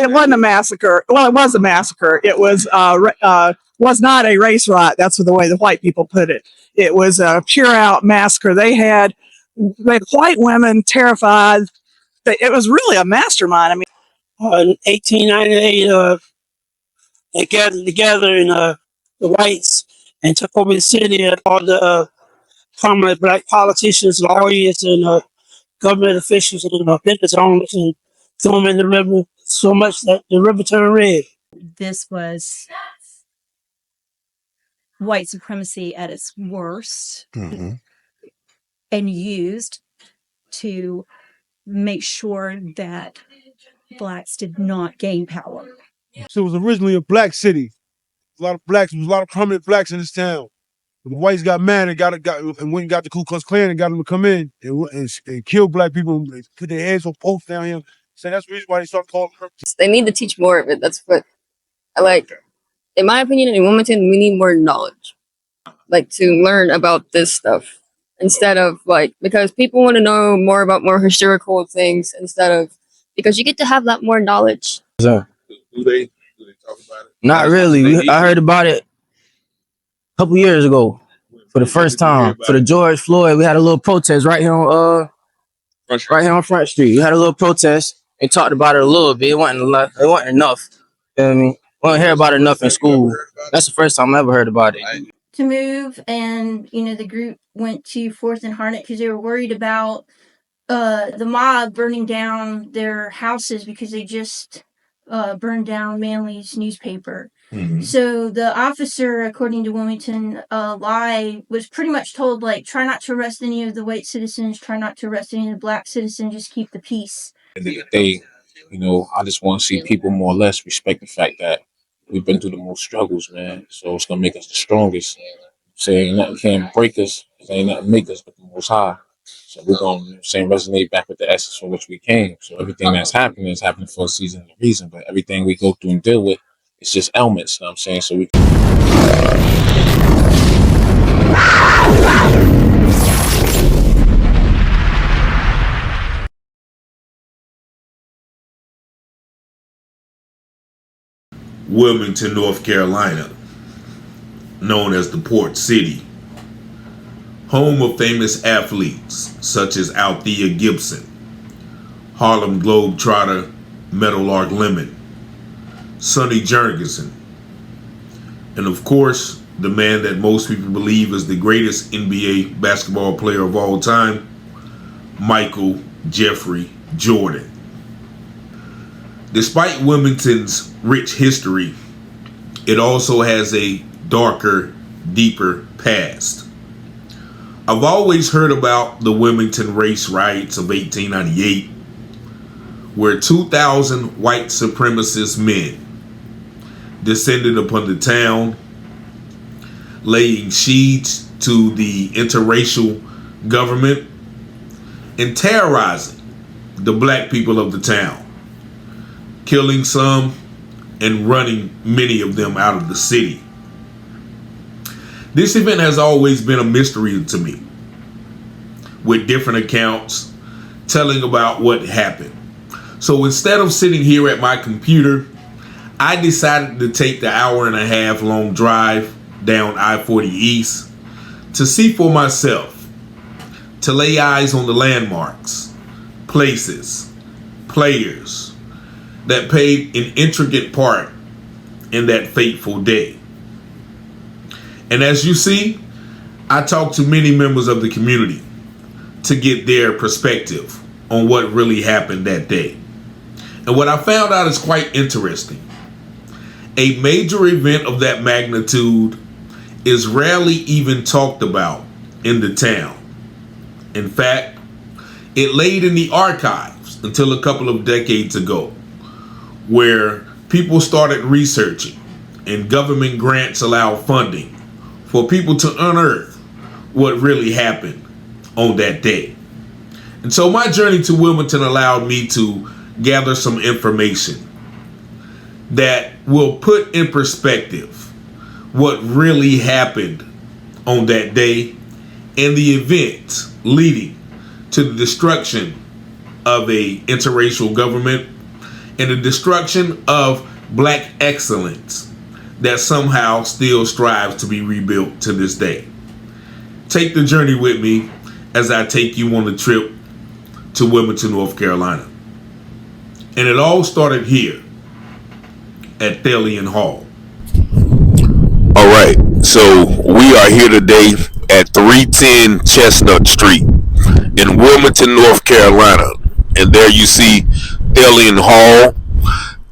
It wasn't a massacre. Well, it was a massacre. It was not a race riot. That's the way the white people put it. It was a pure out massacre. They had white women terrified. It was really a mastermind. I mean, in 1898, they gathered together in the whites and took over the city, and all the prominent black politicians, lawyers, and government officials and business owners, and threw them in the river so much that the river turned red. This was white supremacy at its worst, and used to make sure that blacks did not gain power. So it was originally a black city. A lot of blacks, there was a lot of prominent blacks in this town. The whites got mad and went and got the Ku Klux Klan and got them to come in and kill black people and put their heads on posts down here. So that's the reason why they started calling her. They need to teach more of it. That's what I like. In my opinion, in Wilmington, we need more knowledge. Like, to learn about this stuff. Instead of, like, because people want to know more about more historical things instead of, because you get to have that more knowledge. Do they talk about it? Not really. I heard about it a couple years ago for the first time. For the George Floyd, we had a little protest right here on Front Street. We had a little protest and talked about it a little bit. It wasn't enough. You know what I mean? We don't hear about it enough in school. That's the first time I ever heard about it. To move, and the group went to 4th and Harnett because they were worried about the mob burning down their houses because they just burned down Manley's newspaper. So the officer, according to Wilmington law, was pretty much told, like, try not to arrest any of the white citizens, try not to arrest any of the black citizens, just keep the peace. At the end of the day, I just want to see people more or less respect the fact that we've been through the most struggles, man. So it's gonna make us the strongest. Saying nothing can break us, ain't nothing make us but the Most High. So we're gonna resonate back with the essence from which we came. So everything that's happening is happening for a season and a reason. But everything we go through and deal with, it's just elements. You know what I'm saying? So we. Wilmington, North Carolina, known as the Port City, home of famous athletes such as Althea Gibson, Harlem Globetrotter Meadowlark Lemon, Sonny Jurgensen, and of course, the man that most people believe is the greatest NBA basketball player of all time, Michael Jeffrey Jordan. Despite Wilmington's rich history, it also has a darker, deeper past. I've always heard about the Wilmington race riots of 1898, where 2,000 white supremacist men descended upon the town, laying siege to the interracial government and terrorizing the black people of the town, killing some and running many of them out of the city. This event has always been a mystery to me, with different accounts telling about what happened. So instead of sitting here at my computer, I decided to take the hour-and-a-half long drive down I-40 East to see for myself, to lay eyes on the landmarks, places, players that played an intricate part in that fateful day. And as you see, I talked to many members of the community to get their perspective on what really happened that day. And what I found out is quite interesting. A major event of that magnitude is rarely even talked about in the town. In fact, it laid in the archives until a couple of decades ago, where people started researching and government grants allowed funding for people to unearth what really happened on that day. And so my journey to Wilmington allowed me to gather some information that will put in perspective what really happened on that day and the events leading to the destruction of a interracial government and the destruction of black excellence that somehow still strives to be rebuilt to this day. Take the journey with me as I take you on a trip to Wilmington, North Carolina. And it all started here at Thalian Hall. All right, so we are here today at 310 Chestnut Street in Wilmington, North Carolina. And there you see Thalian Hall.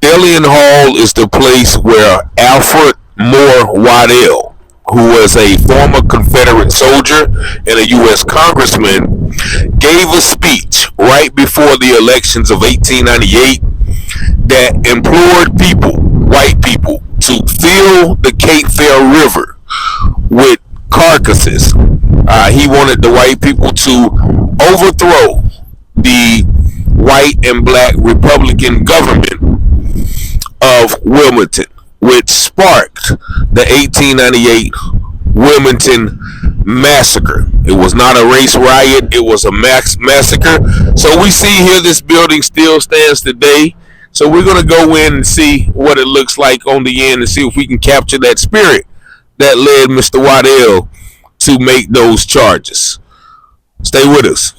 Thalian Hall is the place where Alfred Moore Waddell, who was a former Confederate soldier and a U.S. congressman, gave a speech right before the elections of 1898 that implored people, white people, to fill the Cape Fear River with carcasses. He wanted the white people to overthrow the white and black Republican government of Wilmington, which sparked the 1898 Wilmington Massacre. It was not a race riot, it was a massacre. So we see here this building still stands today. So we're going to go in and see what it looks like on the end and see if we can capture that spirit that led Mr. Waddell to make those charges. Stay with us.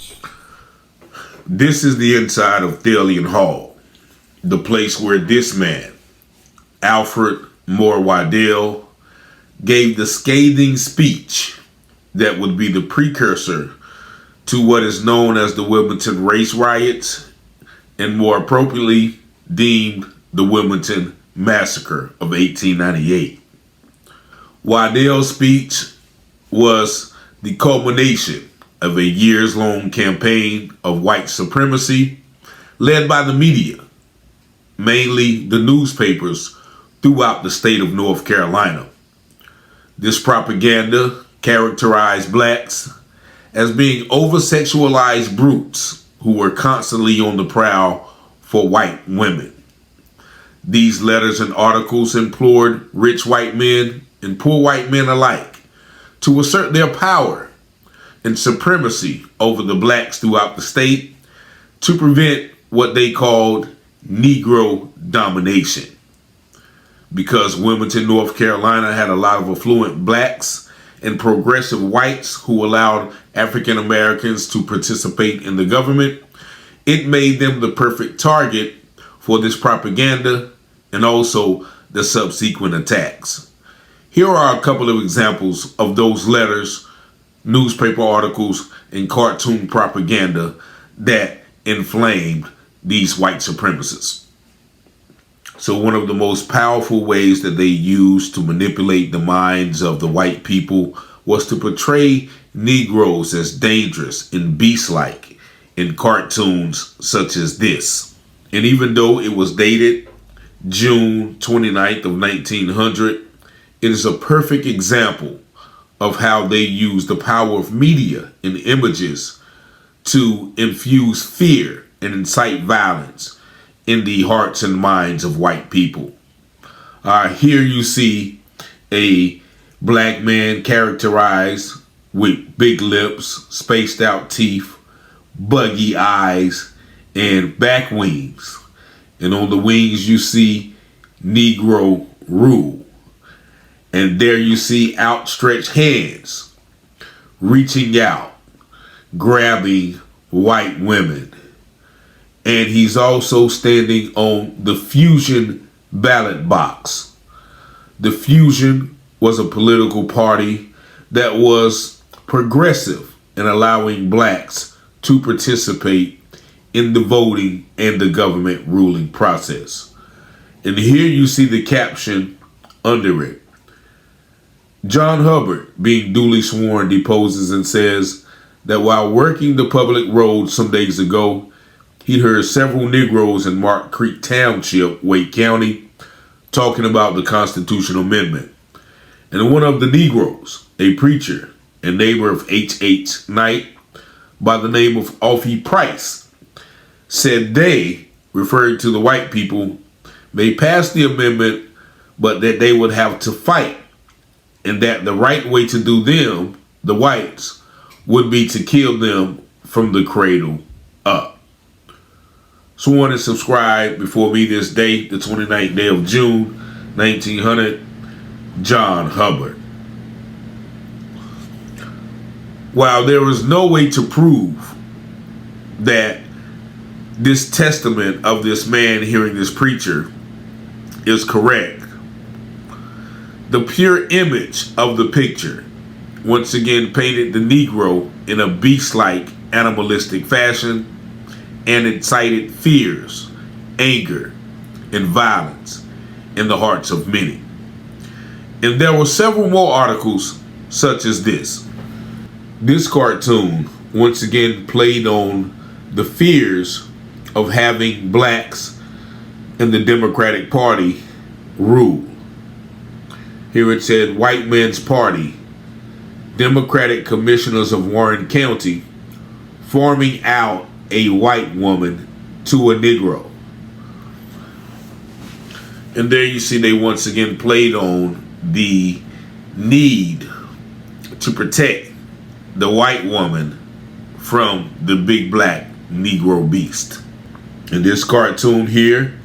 This is the inside of Thalian Hall, the place where this man, Alfred Moore Waddell, gave the scathing speech that would be the precursor to what is known as the Wilmington race riots, and more appropriately deemed the Wilmington Massacre of 1898. Waddell's speech was the culmination of a years-long campaign of white supremacy led by the media, mainly the newspapers throughout the state of North Carolina. This propaganda characterized blacks as being over-sexualized brutes who were constantly on the prowl for white women. These letters and articles implored rich white men and poor white men alike to assert their power and supremacy over the blacks throughout the state to prevent what they called Negro domination. Because Wilmington, North Carolina had a lot of affluent blacks and progressive whites who allowed African Americans to participate in the government, it made them the perfect target for this propaganda and also the subsequent attacks. Here are a couple of examples of those letters, newspaper articles, and cartoon propaganda that inflamed these white supremacists. So one of the most powerful ways that they used to manipulate the minds of the white people was to portray Negroes as dangerous and beast-like in cartoons such as this. And even though it was dated June 29th of 1900, it is a perfect example of how they used the power of media and images to infuse fear and incite violence in the hearts and minds of white people. Here you see a black man characterized with big lips, spaced out teeth, buggy eyes, and back wings. And on the wings you see Negro rule. And there you see outstretched hands reaching out, grabbing white women. And he's also standing on the Fusion ballot box. The Fusion was a political party that was progressive in allowing blacks to participate in the voting and the government ruling process. And here you see the caption under it. John Hubbard, being duly sworn, deposes and says that while working the public road some days ago, he heard several Negroes in Mark Creek Township, Wake County, talking about the constitutional amendment. And one of the Negroes, a preacher and neighbor of H.H. Knight by the name of Alfie Price, said they, referring to the white people, may pass the amendment, but that they would have to fight, and that the right way to do them, the whites, would be to kill them from the cradle up. Sworn and subscribed before me this day, the 29th day of June, 1900, John Hubbard. While there is no way to prove that this testament of this man hearing this preacher is correct, the pure image of the picture once again painted the Negro in a beast-like animalistic fashion and incited fears, anger, and violence in the hearts of many. And there were several more articles such as this. This cartoon once again played on the fears of having blacks in the Democratic Party rule. Here it said, White Man's Party, Democratic Commissioners of Warren County, farming out a white woman to a Negro. And there you see they once again played on the need to protect the white woman from the big black Negro beast. And this cartoon here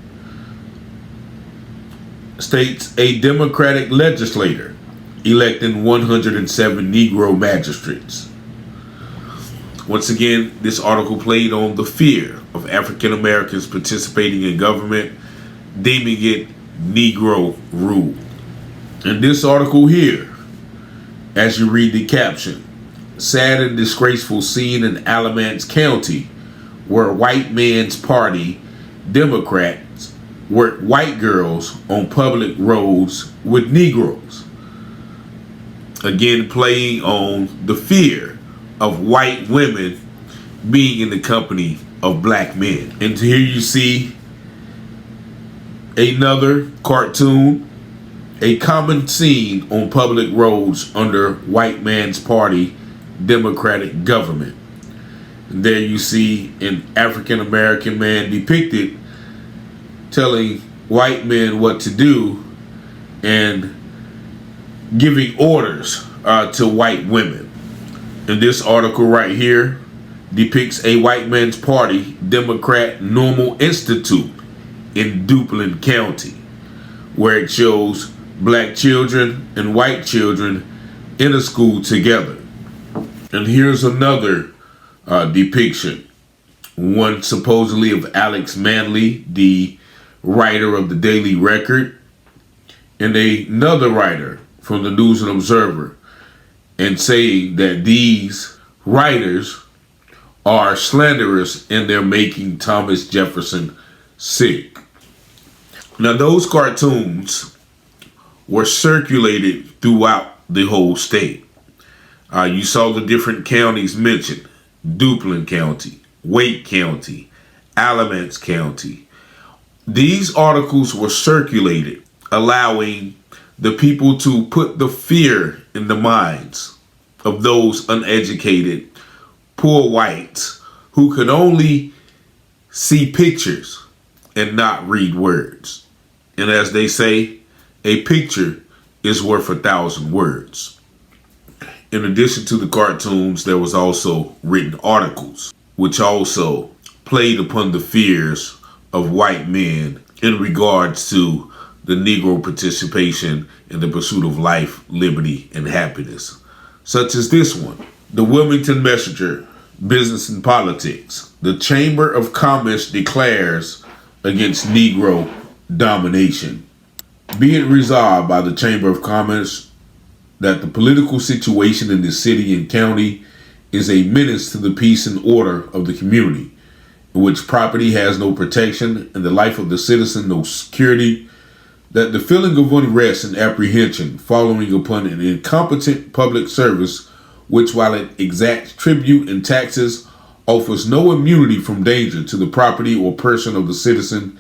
states a Democratic legislator electing 107 Negro magistrates. Once again, this article played on the fear of African Americans participating in government, deeming it Negro rule. And this article here, as you read the caption, sad and disgraceful scene in Alamance County where white man's party Democrats work white girls on public roads with Negroes. Again, playing on the fear of white women being in the company of black men. And here you see another cartoon, a common scene on public roads under white man's party Democratic government. And there you see an African American man depicted telling white men what to do and giving orders to white women. And this article right here depicts a white man's party Democrat Normal Institute in Duplin County, where it shows black children and white children in a school together. And here's another depiction, one supposedly of Alex Manley, the writer of the Daily Record, and another writer from the News and Observer, and saying that these writers are slanderous and they're making Thomas Jefferson sick. Now, those cartoons were circulated throughout the whole state. You saw the different counties mentioned: Duplin County, Wake County, Alamance County. These articles were circulated, allowing the people to put the fear in the minds of those uneducated, poor whites who could only see pictures and not read words. And as they say, a picture is worth 1,000 words. In addition to the cartoons, there was also written articles, which also played upon the fears of white men in regards to the Negro participation in the pursuit of life, liberty, and happiness. Such as this one, the Wilmington Messenger, Business and Politics. The Chamber of Commerce declares against Negro domination. Be it resolved by the Chamber of Commerce that the political situation in the city and county is a menace to the peace and order of the community, in which property has no protection and the life of the citizen no security, that the feeling of unrest and apprehension following upon an incompetent public service, which while it exacts tribute and taxes, offers no immunity from danger to the property or person of the citizen,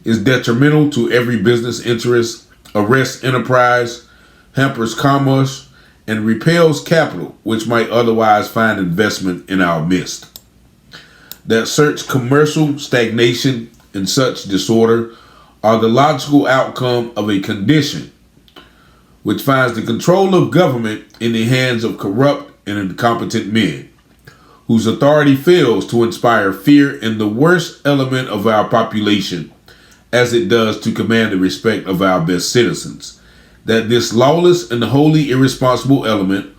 is detrimental to every business interest, arrests enterprise, hampers commerce, and repels capital which might otherwise find investment in our midst. That such commercial stagnation and such disorder are the logical outcome of a condition which finds the control of government in the hands of corrupt and incompetent men, whose authority fails to inspire fear in the worst element of our population, as it does to command the respect of our best citizens. That this lawless and wholly irresponsible element,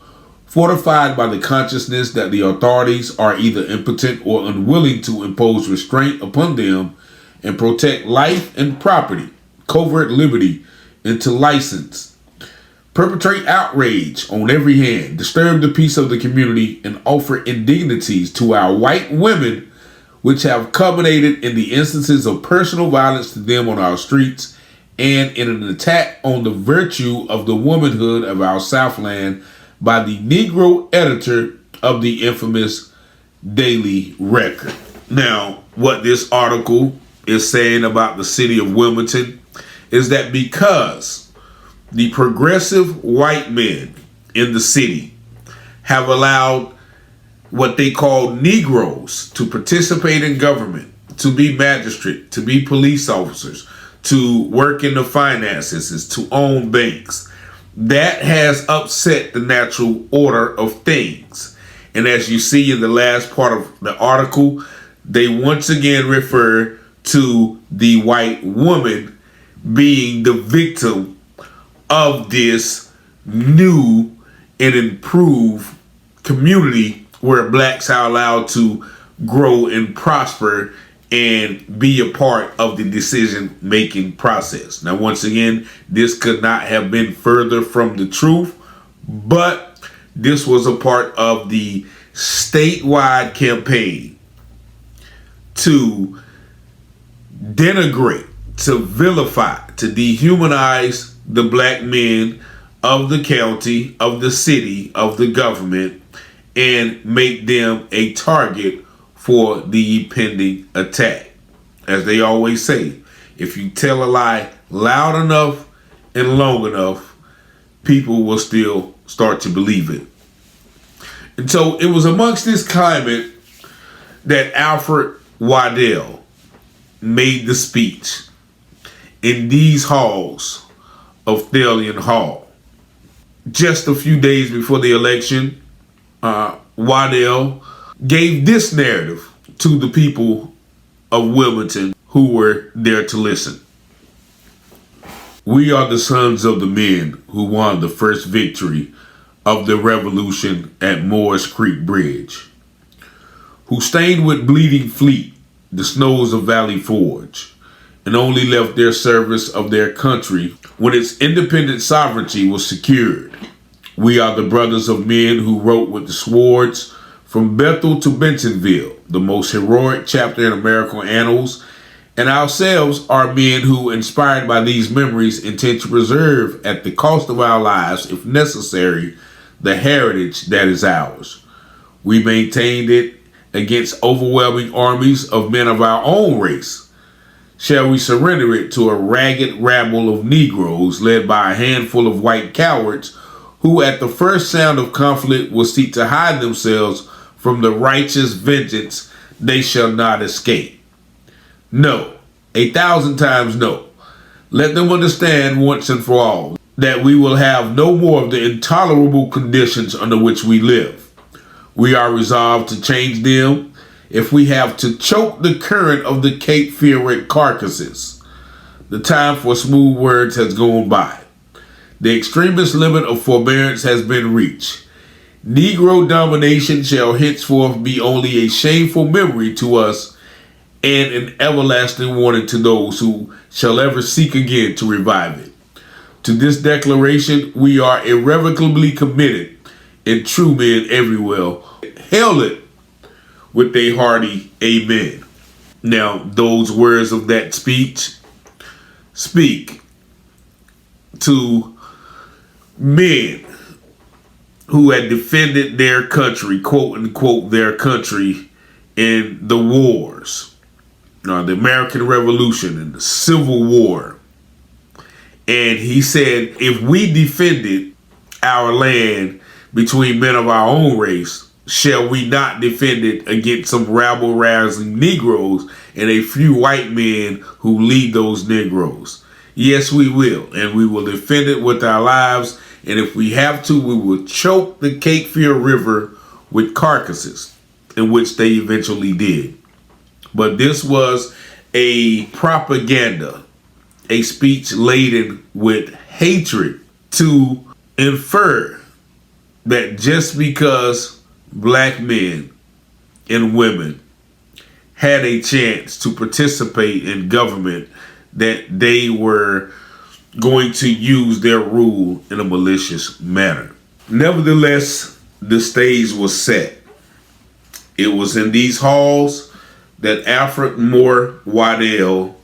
fortified by the consciousness that the authorities are either impotent or unwilling to impose restraint upon them and protect life and property, covert liberty into license, perpetrate outrage on every hand, disturb the peace of the community, and offer indignities to our white women, which have culminated in the instances of personal violence to them on our streets and in an attack on the virtue of the womanhood of our Southland by the Negro editor of the infamous Daily Record. Now, what this article is saying about the city of Wilmington is that because the progressive white men in the city have allowed what they call Negroes to participate in government, to be magistrate, to be police officers, to work in the finances, to own banks, that has upset the natural order of things. And as you see in the last part of the article, they once again refer to the white woman being the victim of this new and improved community where blacks are allowed to grow and prosper and be a part of the decision-making process. Now, once again, this could not have been further from the truth, but this was a part of the statewide campaign to denigrate, to vilify, to dehumanize the black men of the county, of the city, of the government, and make them a target for the impending attack. As they always say, if you tell a lie loud enough and long enough, people will still start to believe it. And so it was amongst this climate that Alfred Waddell made the speech in these halls of Thalian Hall. Just a few days before the election, Waddell gave this narrative to the people of Wilmington who were there to listen. We are the sons of the men who won the first victory of the revolution at Moore's Creek Bridge, who stained with bleeding fleet the snows of Valley Forge, and only left their service of their country when its independent sovereignty was secured. We are the brothers of men who wrote with the swords from Bethel to Bentonville, the most heroic chapter in American annals, and ourselves are men who, inspired by these memories, intend to preserve at the cost of our lives, if necessary, the heritage that is ours. We maintained it against overwhelming armies of men of our own race. Shall we surrender it to a ragged rabble of Negroes led by a handful of white cowards who at the first sound of conflict will seek to hide themselves from the righteous vengeance they shall not escape? No, 1,000 times no. Let them understand once and for all that we will have no more of the intolerable conditions under which we live. We are resolved to change them if we have to choke the current of the Cape Fear carcasses. The time for smooth words has gone by. The extremist limit of forbearance has been reached. Negro domination shall henceforth be only a shameful memory to us and an everlasting warning to those who shall ever seek again to revive it. To this declaration we are irrevocably committed, and true men everywhere hail it with a hearty amen. Now, those words of that speech speak to men who had defended their country, quote unquote, their country in the wars, the American Revolution and the Civil War. And he said, if we defended our land between men of our own race, shall we not defend it against some rabble-rousing Negroes and a few white men who lead those Negroes? Yes, we will, and we will defend it with our lives, and if we have to, we will choke the Cape Fear River with carcasses. in which they eventually did. But this was a propaganda, a speech laden with hatred to infer that just because black men and women had a chance to participate in government, that they were going to use their rule in a malicious manner. Nevertheless, the stage was set. It was in these halls that Alfred Moore Waddell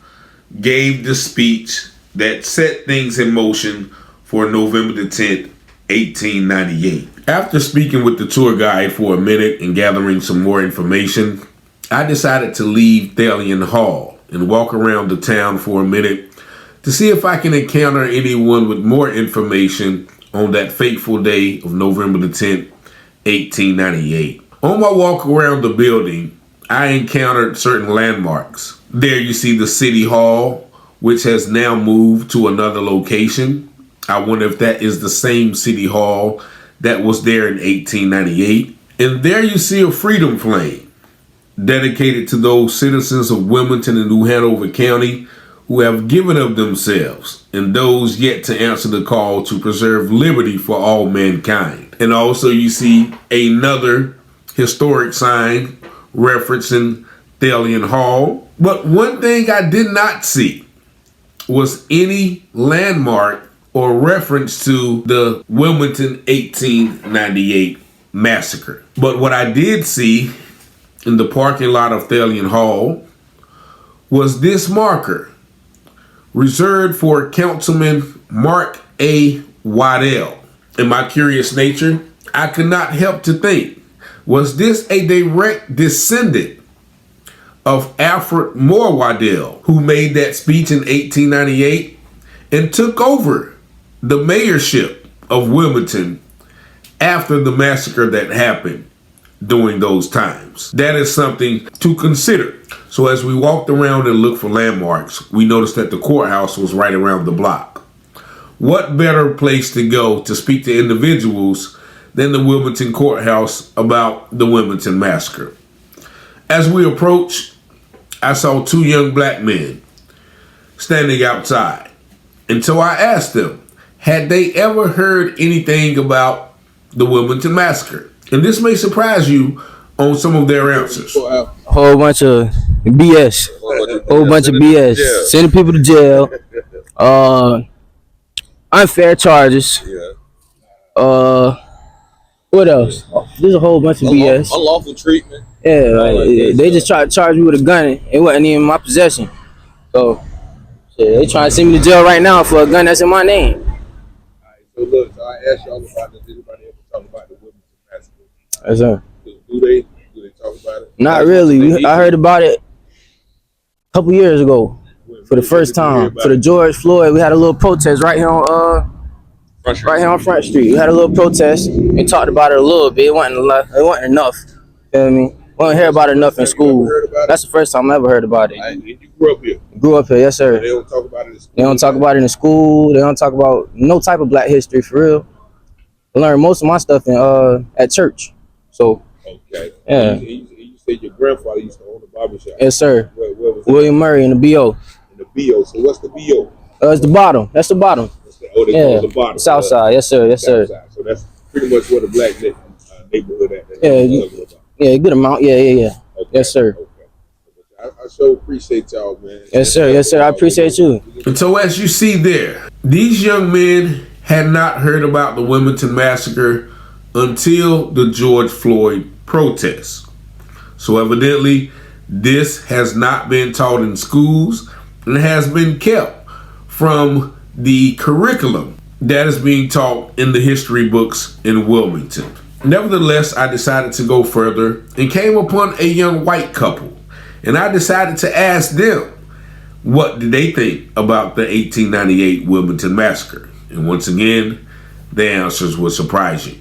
gave the speech that set things in motion for November the 10th, 1898. After speaking with the tour guide for a minute and gathering some more information, I decided to leave Thalian Hall and walk around the town for a minute to see if I can encounter anyone with more information on that fateful day of November the 10th, 1898. On my walk around the building, I encountered certain landmarks. There you see the City Hall, which has now moved to another location. I wonder if that is the same City Hall that was there in 1898. And there you see a freedom flame dedicated to those citizens of Wilmington and New Hanover County who have given of themselves and those yet to answer the call to preserve liberty for all mankind. And also you see another historic sign referencing Thalian Hall. But one thing I did not see was any landmark or reference to the Wilmington 1898 massacre. But what I did see in the parking lot of Thalian Hall was this marker reserved for Councilman Mark A. Waddell. In my curious nature, I could not help to think, was this a direct descendant of Alfred Moore Waddell, who made that speech in 1898 and took over the mayorship of Wilmington after the massacre that happened during those times? That is something to consider. So as we walked around and looked for landmarks, we noticed that the courthouse was right around the block. What better place to go to speak to individuals than the Wilmington courthouse about the Wilmington massacre? As we approached, I saw two young black men standing outside. And so I asked them, had they ever heard anything about the Wilmington massacre? And this may surprise you on some of their answers. Whole bunch of BS. Whole bunch of BS. Sending people to jail. Unfair charges. What else? There's a whole bunch of BS. Unlawful treatment. Yeah, they just tried to charge me with a gun. It wasn't even in my possession. So, shit, they trying to send me to jail right now for a gun that's in my name. So look, so I asked y'all about this. Anybody ever talk about the Wilmington massacre? Yes, sir. Do they talk about it? Not really. I heard about it a couple years ago for the first time. For the George Floyd, we had a little protest right here on Front Street. We had a little protest and talked about it a little bit. It wasn't enough. You know what I mean? We don't hear about it enough in school. That's the first time I ever heard about it. You grew up here? Grew up here, yes, sir. They don't talk about it in school? They don't talk about it in school. They don't talk about no type of black history, for real. I learned most of my stuff in at church. So, okay. Yeah. You said your grandfather used to own a barbershop? Yes, sir. Where was William Murray in the B.O. In the B.O. So what's the B.O.? It's the bottom. That's the bottom. The bottom. South side. Yes, sir. Yes, sir. Side. So that's pretty much where the black neighborhood at. Yeah, good amount. Yeah. Okay. Yes, sir. Okay. I so appreciate y'all, man. Yes, sir. Yes, sir. I appreciate you. And so as you see there, these young men had not heard about the Wilmington massacre until the George Floyd protests. So evidently, this has not been taught in schools and has been kept from the curriculum that is being taught in the history books in Wilmington. Nevertheless, I decided to go further and came upon a young white couple. And I decided to ask them, what did they think about the 1898 Wilmington massacre? And once again, their answers will surprise you.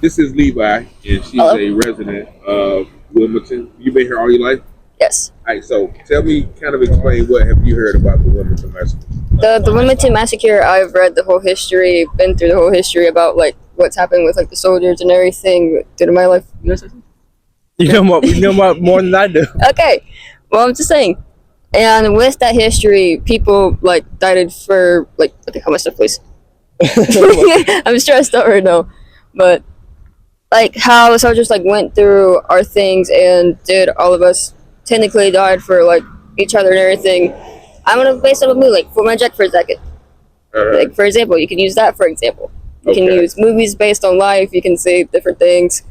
This is Levi, and she's a resident of Wilmington. You been here all your life? Yes. All right, so tell me, kind of explain, what have you heard about the Wilmington massacre? The Wilmington Massacre, I've read the whole history, been through the whole history about like what's happened with like the soldiers and everything through my life. You know something? You know more than I do. Okay, well, I'm just saying. And with that history, people like died for like. Okay, how much stuff, please? I'm stressed out right now, but like how soldiers like went through our things and did all of us technically died for like each other and everything. I'm gonna base it on a movie, like for my Jack for a second. Like for example, you can use that for example. You can use movies based on life. You can say different things,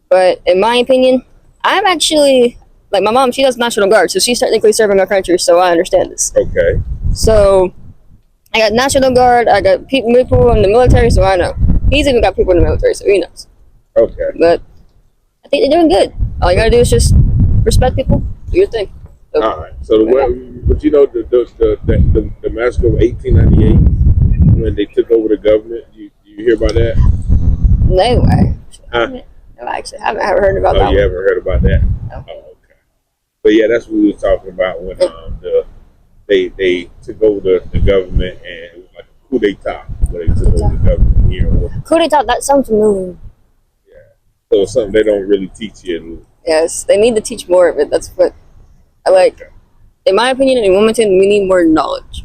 but in my opinion, I'm actually like my mom. She does National Guard, so she's technically serving our country. So I understand this. Okay. So I got National Guard. I got people in the military, so I know. He's even got people in the military, so he knows. Okay. But I think they're doing good. All you gotta do is just respect people, do your thing. So, All right. So, but you know the massacre of 1898 when they took over the government. You hear about that? no way. Huh? No, I actually haven't heard about that. Oh, you haven't heard about that? No. Oh, okay. But yeah, that's what we were talking about when they took over the government, and it was like a coup d'etat where they took over the government here. Coup d'etat, that sounds familiar. So it's something they don't really teach you. Yes, they need to teach more of it. That's what I like. In my opinion, in Wilmington, we need more knowledge.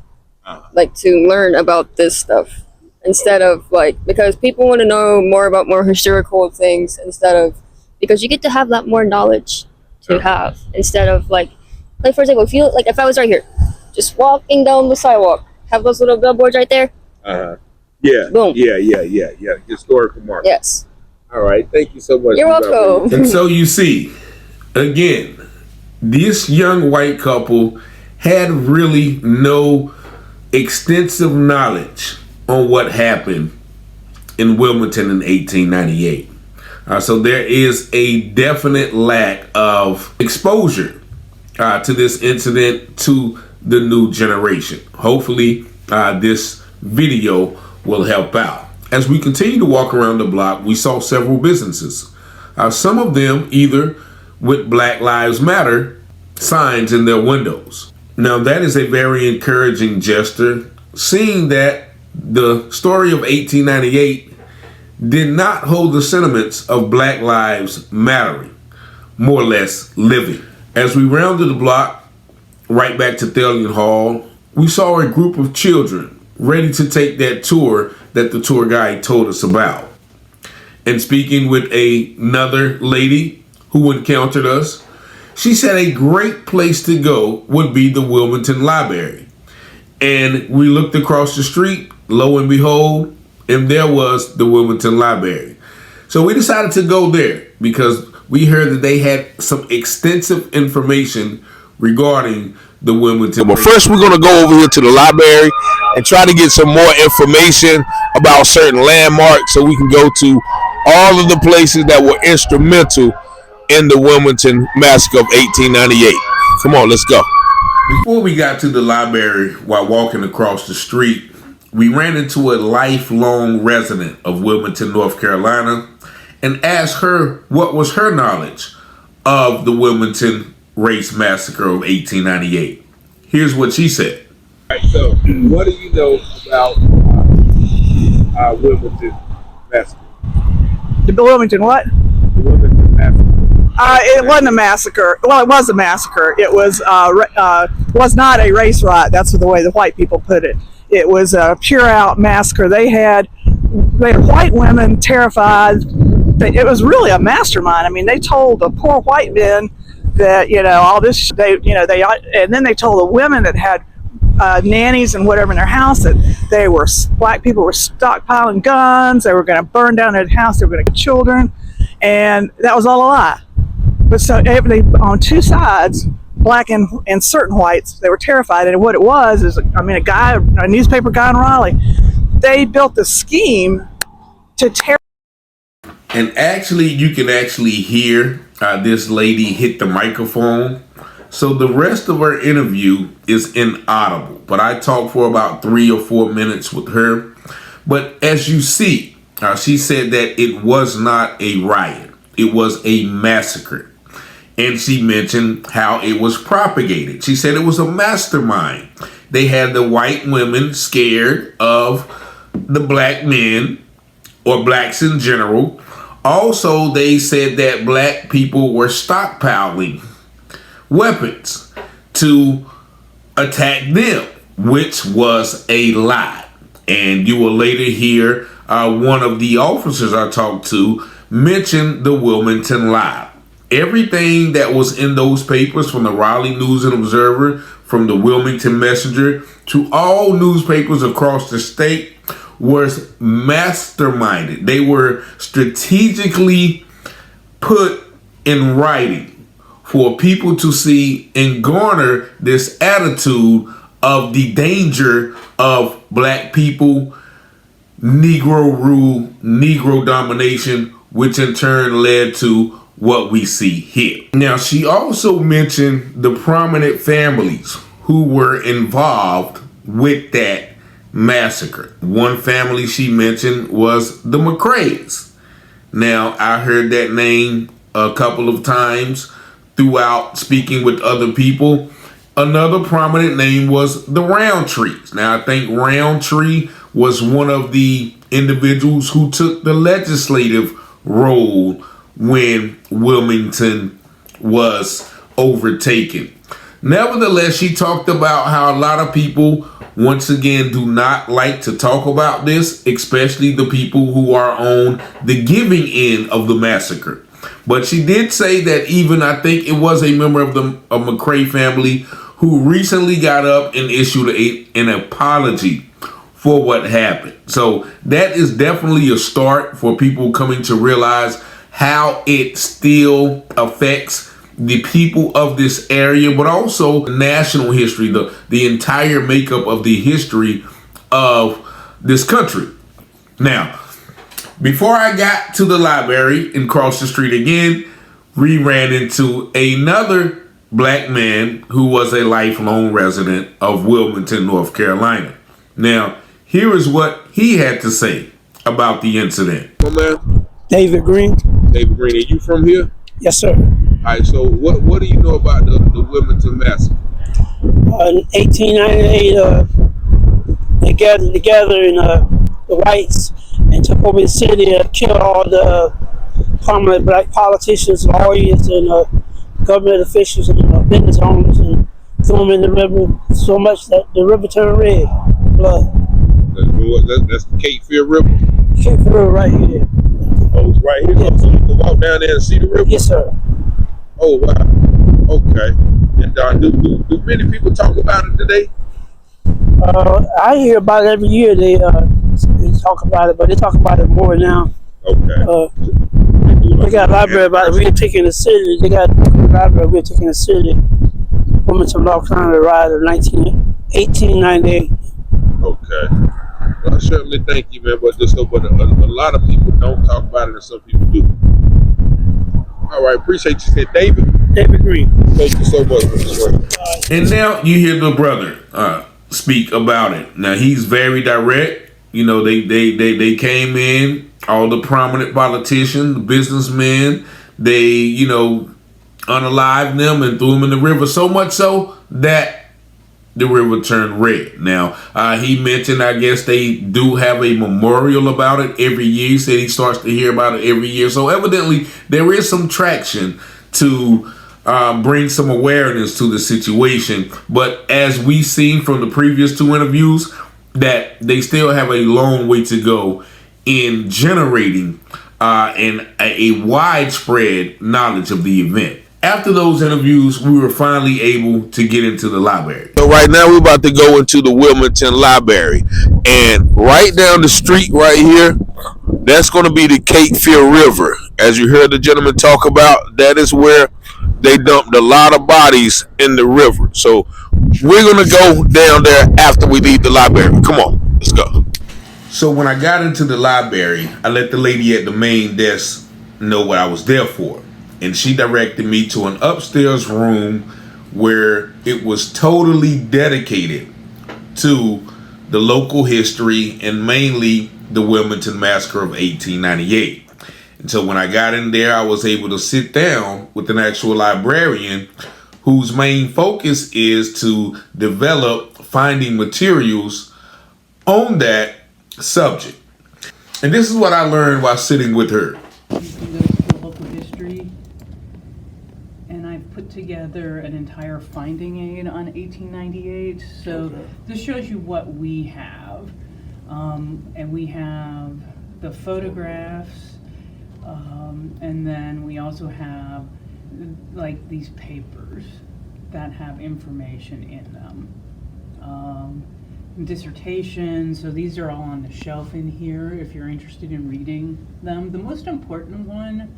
Like to learn about this stuff instead of like, because people want to know more about more historical things instead of, because you get to have that more knowledge to have instead of like for example, if I was right here, just walking down the sidewalk, have those little billboards right there. Yeah. Boom. Yeah. Historical marker. Yes. All right. Thank you so much. You're welcome. And so you see, again, this young white couple had really no extensive knowledge on what happened in Wilmington in 1898. So there is a definite lack of exposure to this incident to the new generation. Hopefully this video will help out. As we continue to walk around the block, we saw several businesses. Some of them either with Black Lives Matter signs in their windows. Now that is a very encouraging gesture, seeing that the story of 1898 did not hold the sentiments of Black Lives Mattering, more or less living. As we rounded the block, right back to Thalian Hall, we saw a group of children ready to take that tour that the tour guide told us about. And speaking with another lady who encountered us, she said a great place to go would be the Wilmington Library. And we looked across the street, lo and behold, and there was the Wilmington Library. So we decided to go there because we heard that they had some extensive information regarding the Wilmington. But first, we're going to go over here to the library and try to get some more information about certain landmarks so we can go to all of the places that were instrumental in the Wilmington Massacre of 1898. Come on, let's go. Before we got to the library, while walking across the street, we ran into a lifelong resident of Wilmington, North Carolina, and asked her what was her knowledge of the Wilmington Race Massacre of 1898. Here's what she said. All right, so what do you know about Wilmington Massacre? The Wilmington what? The Wilmington Massacre. It wasn't a massacre. Well, it was a massacre. It was not a race riot. That's the way the white people put it. It was a pure out massacre. They had white women terrified. It was really a mastermind. I mean, they told the poor white men that all this. And then they told the women that had nannies and whatever in their house that black people were stockpiling guns. They were going to burn down their house. They were going to get children, and that was all a lie. But so on two sides, black and certain whites, they were terrified. And what it was is, a newspaper guy in Raleigh, they built the scheme to tear. And actually, you can actually hear this lady hit the microphone. So the rest of her interview is inaudible. But I talked for about 3 or 4 minutes with her. But as you see, she said that it was not a riot. It was a massacre. And she mentioned how it was propagated. She said it was a mastermind. They had the white women scared of the black men, or blacks in general, Also, they said that black people were stockpiling weapons to attack them, which was a lie. And you will later hear one of the officers I talked to mention the Wilmington lie. Everything that was in those papers, from the Raleigh News and Observer, from the Wilmington Messenger, to all newspapers across the state, was masterminded. They were strategically put in writing for people to see and garner this attitude of the danger of black people, Negro rule, Negro domination, which in turn led to what we see here. Now, she also mentioned the prominent families who were involved with that massacre. One family she mentioned was the McCraes. Now, I heard that name a couple of times throughout speaking with other people. Another prominent name was the Roundtrees. Now, I think Roundtree was one of the individuals who took the legislative role when Wilmington was overtaken. Nevertheless, she talked about how a lot of people, once again, do not like to talk about this, especially the people who are on the giving end of the massacre. But she did say that even, I think it was a member of the McCrae family who recently got up and issued an apology for what happened. So that is definitely a start for people coming to realize how it still affects the people of this area, but also national history, the entire makeup of the history of this country. Now, before I got to the library and crossed the street again, we ran into another black man who was a lifelong resident of Wilmington, North Carolina. Now, here is what he had to say about the incident. My man, David Green. David Green, are you from here? Yes, sir. All right, so what do you know about the Wilmington Massacre? In 1898, they gathered together in the whites and took over the city and killed all the prominent black politicians, lawyers, and government officials and business owners, and threw them in the river so much that the river turned red. Blood. That's the Cape Fear River? Cape Fear right here. Oh, it's right here? Yes. So you can walk down there and see the river? Yes, sir. Oh, wow. Okay. And do many people talk about it today? I hear about it every year. They talk about it, but they talk about it more now. Okay. They got a library about it. We're taking the city. They got a library. We're taking the city. Wilmington, North Carolina, Riot of 1898. Okay. Well, I certainly thank you, man. But a lot of people don't talk about it, and some people do. All right, appreciate you, said David. David Green. Thank you so much for this work. And now you hear the brother speak about it. Now he's very direct. You know, they came in, all the prominent politicians, businessmen, they, you know, unalived them and threw them in the river, so much so that the river turned red. Now, he mentioned, I guess they do have a memorial about it every year. He said he starts to hear about it every year. So evidently there is some traction to bring some awareness to the situation. But as we've seen from the previous two interviews, that they still have a long way to go in generating a widespread knowledge of the event. After those interviews, we were finally able to get into the library. So right now we're about to go into the Wilmington Library. And right down the street right here, that's going to be the Cape Fear River. As you heard the gentleman talk about, that is where they dumped a lot of bodies in the river. So we're going to go down there after we leave the library. Come on, let's go. So when I got into the library, I let the lady at the main desk know what I was there for. And she directed me to an upstairs room where it was totally dedicated to the local history and mainly the Wilmington Massacre of 1898. And so when I got in there, I was able to sit down with an actual librarian whose main focus is to develop finding materials on that subject. And this is what I learned while sitting with her. You can go to the local history, and I've put together an entire finding aid on 1898. So this shows you what we have. And we have the photographs, and then we also have like these papers that have information in them. Dissertations, so these are all on the shelf in here if you're interested in reading them. The most important one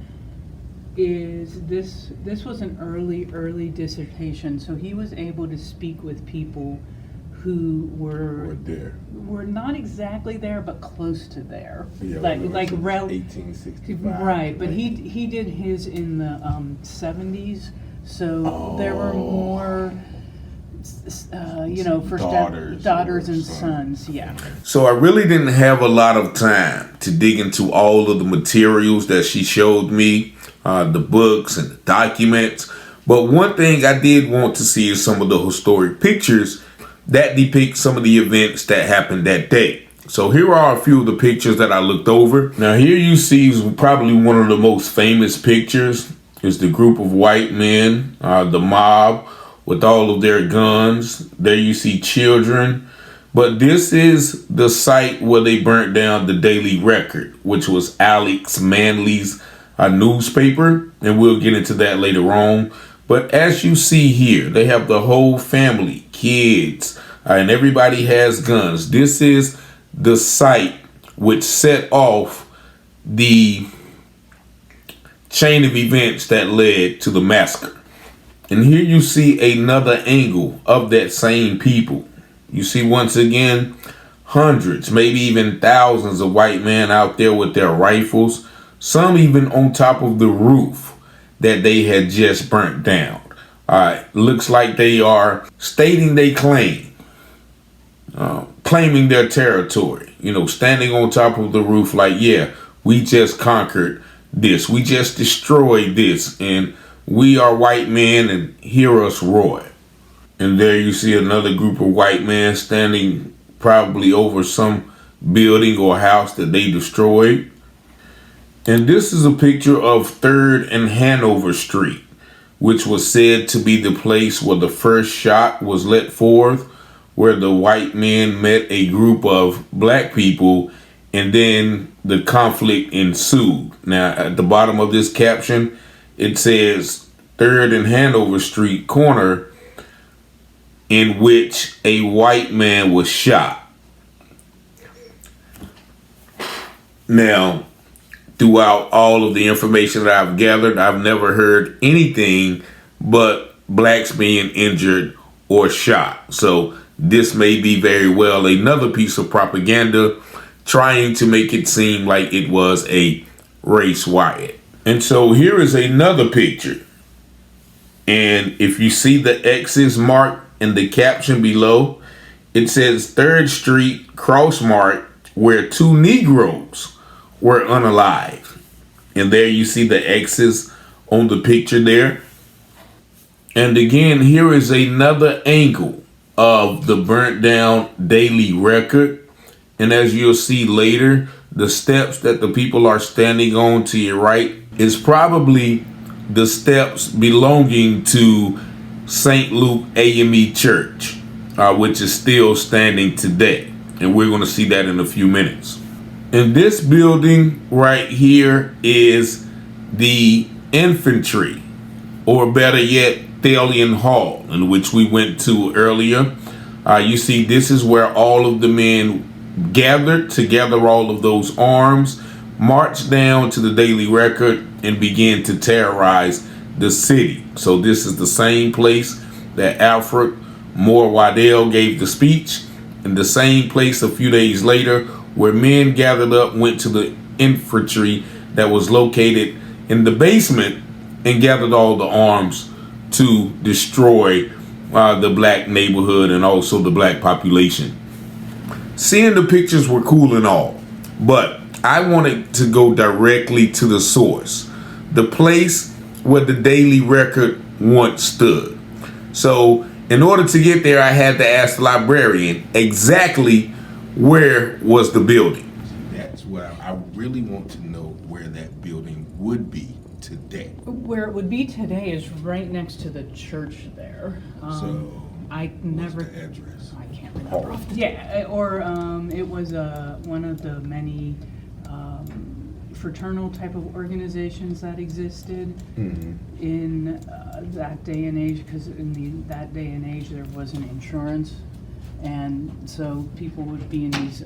is this was an early dissertation, so he was able to speak with people who were not exactly there but close to there. Yeah, like 1865. right, but he did his in the 70s, so there were more daughters and sons. Yeah. So I really didn't have a lot of time to dig into all of the materials that she showed me, the books and the documents. But one thing I did want to see is some of the historic pictures that depict some of the events that happened that day. So here are a few of the pictures that I looked over. Now here you see is probably one of the most famous pictures is the group of white men, the mob, with all of their guns. There you see children. But this is the site where they burnt down the Daily Record, which was Alex Manley's newspaper. And we'll get into that later on. But as you see here, they have the whole family, kids, and everybody has guns. This is the site which set off the chain of events that led to the massacre. And here you see another angle of that same people. You see once again, hundreds, maybe even thousands of white men out there with their rifles, some even on top of the roof that they had just burnt down. Looks like they are stating they claim, claiming their territory, standing on top of the roof like, yeah, we just conquered this. We just destroyed this. And we are white men and hear us roar. And there you see another group of white men standing probably over some building or house that they destroyed. And this is a picture of 3rd and Hanover Street, which was said to be the place where the first shot was let forth, where the white men met a group of black people, and then the conflict ensued. Now, at the bottom of this caption, it says 3rd and Hanover Street corner, in which a white man was shot. Now, throughout all of the information that I've gathered, I've never heard anything but blacks being injured or shot. So this may be very well another piece of propaganda trying to make it seem like it was a race riot. And so here is another picture. And if you see the X's marked in the caption below, it says 3rd Street cross mark where 2 Negroes were unalive. And there you see the X's on the picture there. And again, here is another angle of the burnt down Daily Record. And as you'll see later, the steps that the people are standing on to your right is probably the steps belonging to St. Luke AME Church, which is still standing today. And we're going to see that in a few minutes. And this building right here is the infantry, or better yet, Thalian Hall, in which we went to earlier. You see, this is where all of the men gathered to gather all of those arms, marched down to the Daily Record, and began to terrorize the city. So this is the same place that Alfred Moore Waddell gave the speech, and the same place a few days later where men gathered up, went to the infantry that was located in the basement and gathered all the arms to destroy the black neighborhood and also the black population. Seeing the pictures were cool and all, but I wanted to go directly to the source, the place where the Daily Record once stood. So in order to get there, I had to ask the librarian exactly where was the building. That's Well, I really want to know where that building would be today. Where it would be today is right next to the church there. So, I never. what's the address? I can't remember. Yeah, or it was one of the many fraternal type of organizations that existed in that day and age, because in that day and age there wasn't insurance, and so people would be in these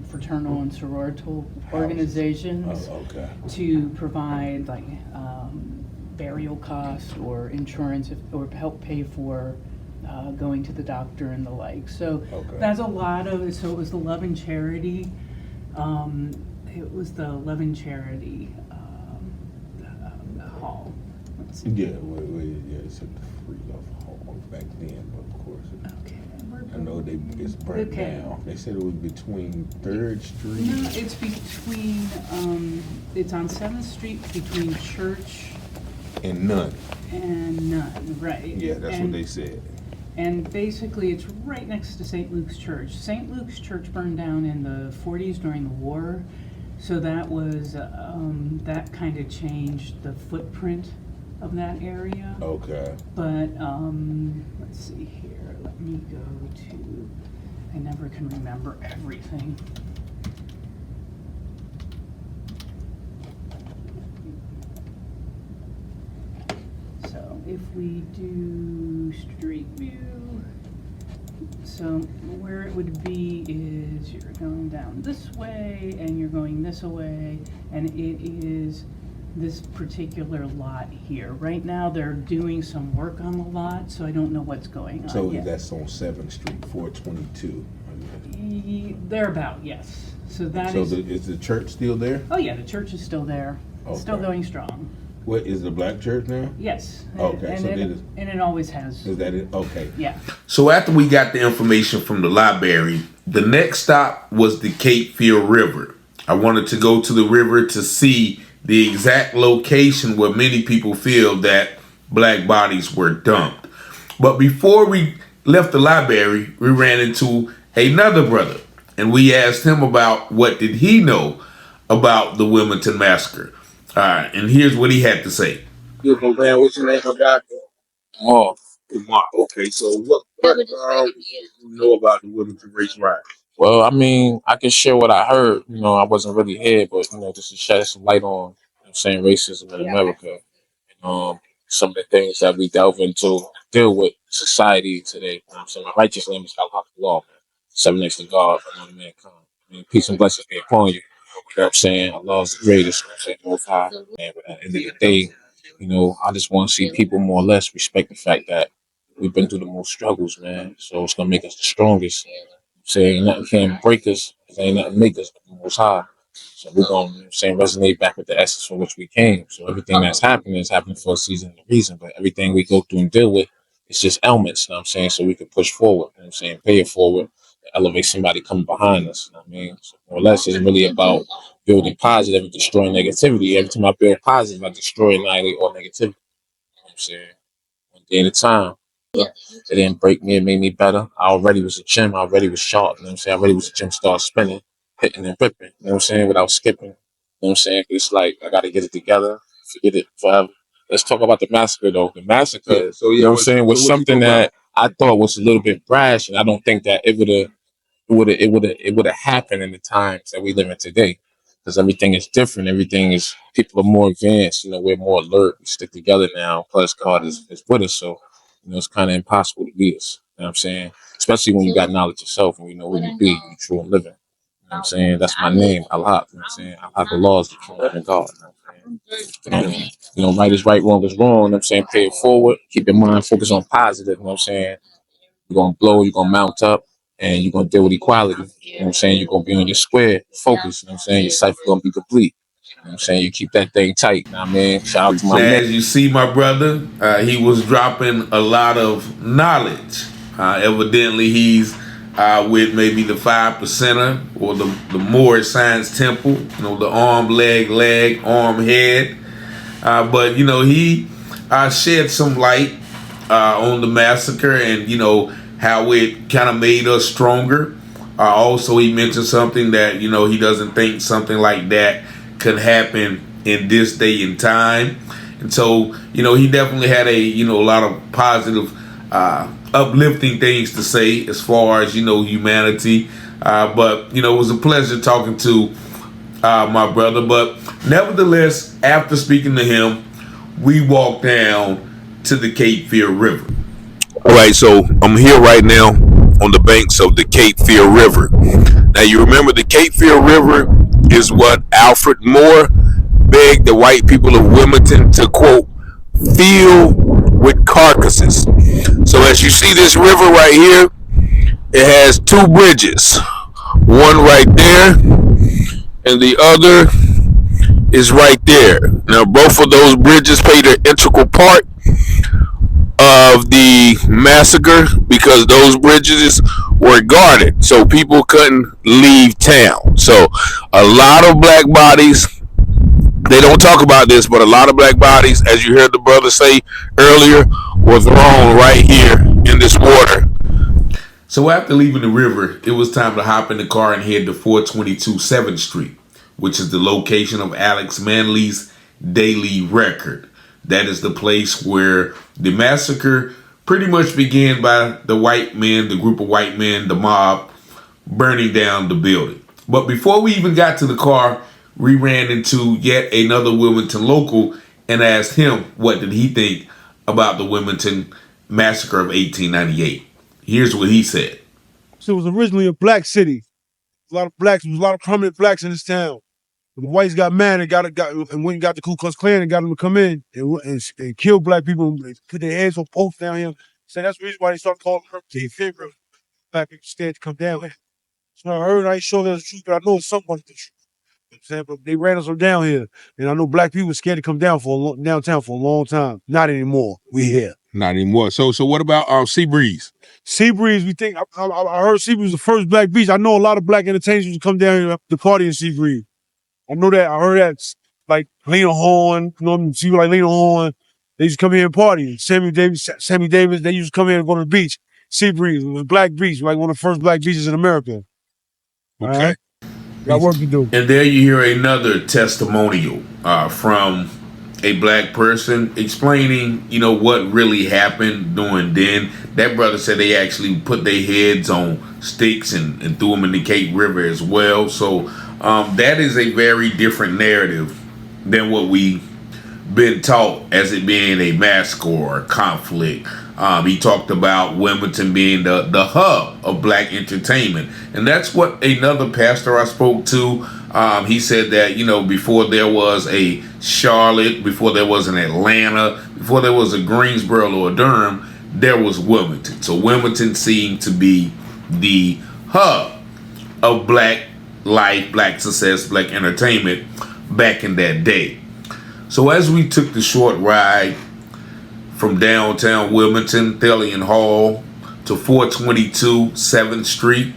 fraternal and sororital organizations to provide like burial costs or insurance or help pay for going to the doctor and the like. So that's a lot of it. So it was the Love and Charity. It was the Love and Charity Hall. Let's see. Yeah, it's at the Free Love Hall back then, but of course, I know it's burnt down. They said it was between 3rd Street. No, it's between, it's on 7th Street between Church and Nunn. Right. Yeah, that's what they said. And basically, it's right next to St. Luke's Church. St. Luke's Church burned down in the 40s during the war. So that was, that kind of changed the footprint of that area. Okay. But, let's see here, let me go to, I never can remember everything. So if we do Street View, so where it would be is you're going down this way and you're going this way, and it is this particular lot here. Right now they're doing some work on the lot, so I don't know what's going on So yet. that's on 7th Street, 422. Thereabout, yes. So that So is. is the church still there? Oh yeah, the church is still there. It's still Okay. going strong. What is the black church now? Yes. Okay, And so it always has. Is that it? Okay. Yeah. So after we got the information from the library, the next stop was the Cape Fear River. I wanted to go to the river to see the exact location where many people feel that black bodies were dumped. But before we left the library, we ran into another brother, and we asked him about what did he know about the Wilmington Massacre. And here's what he had to say. What's your name, my guy? Mark. Okay, so what you know about the Wilmington Race Riot? Well, I mean, I can share what I heard. You know, I wasn't really here, but you know, just to shed some light on, saying racism in America, and some of the things that we delve into, deal with society today. You know what I'm saying? My righteous name is Allah, man. 7 next to God, for another mankind. I mean, peace and blessings be upon you. You know what I'm saying? Allah is the greatest. You know what I'm saying? Most high. And at the end of the day, you know, I just want to see people more or less respect the fact that we've been through the most struggles, man. So it's gonna make us the strongest. Saying nothing can break us, ain't nothing make us the most high. So we're gonna, you know, saying resonate back with the essence for which we came. So everything that's happening is happening for a season and a reason. But everything we go through and deal with, it's just elements, you know what I'm saying? So we can push forward, you know what I'm saying, pay it forward, elevate somebody coming behind us. You know what I mean? So more or less it's really about building positive and destroying negativity. Every time I build positive, I destroy and annihilate all negativity. You know what I'm saying? One day at a time. It didn't break me, it made me better. I already was a gym, I already was sharp, you know what I'm saying? I already was a gym, start spinning, hitting and ripping, you know what I'm saying, without skipping. You know what I'm saying? It's like I gotta get it together, forget it forever. Let's talk about the massacre though. The massacre, you know what I'm saying, was something that I thought was a little bit brash, and I don't think that it would have happened in the times that we live in today. Because everything is different, people are more advanced, you know, we're more alert, we stick together now, plus God is with us, so you know, it's kind of impossible to beat us. You know what I'm saying? Especially when you got knowledge yourself and you know who you be, you true and living. You know what I'm saying? That's my name, Allah. You know what I'm saying? Allah, the law is the true and living God. You know what I'm saying? You know, right is right, wrong is wrong. You know what I'm saying? Pay it forward. Keep your mind focused on positive. You know what I'm saying? You're going to blow, you're going to mount up, and you're going to deal with equality. You know what I'm saying? You're going to be on your square, focus. You know what I'm saying? Your cipher going to be complete. You know what I'm saying? You keep that thing tight. You know what I mean? Shout out to my man. As you see, my brother, he was dropping a lot of knowledge. Evidently, he's with maybe the 5%er or the Moore Science Temple, you know, the arm, leg, arm, head. But, you know, he shed some light on the massacre and, you know, how it kind of made us stronger. Also, he mentioned something that he doesn't think something like that could happen in this day and time, and so he definitely had a lot of positive, uplifting things to say as far as humanity. But it was a pleasure talking to my brother. But nevertheless, after speaking to him, we walked down to the Cape Fear River. All right, so I'm here right now on the banks of the Cape Fear River. Now, you remember the Cape Fear River is what Alfred Moore begged the white people of Wilmington to, quote, fill with carcasses. So as you see this river right here, it has two bridges. One right there, and the other is right there. Now, both of those bridges played an integral part of the massacre because those bridges were guarded, so people couldn't leave town. So, a lot of black bodies. They don't talk about this, but a lot of black bodies, as you heard the brother say earlier, were thrown right here in this water. So after leaving the river, it was time to hop in the car and head to 422 7th Street, which is the location of Alex Manley's daily record. That is the place where the massacre pretty much began by the white men, the group of white men, the mob, burning down the building. But before we even got to the car, we ran into yet another Wilmington local and asked him what did he think about the Wilmington massacre of 1898. Here's what he said. So it was originally a black city. A lot of blacks, there was a lot of prominent blacks in this town. But the whites got mad and and went and got the Ku Klux Klan and got them to come in and kill black people. They put their hands on posts down here. So that's the reason why they started calling her the favorite. Black people scared to come down here. So I heard, I ain't sure that's the truth, but I know it's something like the truth. You know what I'm saying? But they ran us down here. And I know black people were scared to come down downtown for a long time. Not anymore. We here. Not anymore. So what about Seabreeze? Seabreeze, we think, I heard Seabreeze was the first black beach. I know a lot of black entertainers used to come down here to party in Seabreeze. I know that. I heard that, like Lena Horne, see like Lena Horne. They used to come here and party. Sammy Davis, they used to come here and go to the beach. Seabreeze, it was a black beach, like one of the first black beaches in America. Okay. All right? Got work to do. And there you hear another testimonial from a black person explaining, what really happened during then. That brother said they actually put their heads on sticks and threw them in the Cape River as well. So that is a very different narrative than what we been taught as it being a massacre or a conflict. He talked about Wilmington being the hub of black entertainment. And that's what another pastor I spoke to, he said that, before there was a Charlotte, before there was an Atlanta, before there was a Greensboro or a Durham, there was Wilmington. So Wilmington seemed to be the hub of black life, black success, black entertainment back in that day. So as we took the short ride from downtown Wilmington, Thalian Hall, to 422 7th Street,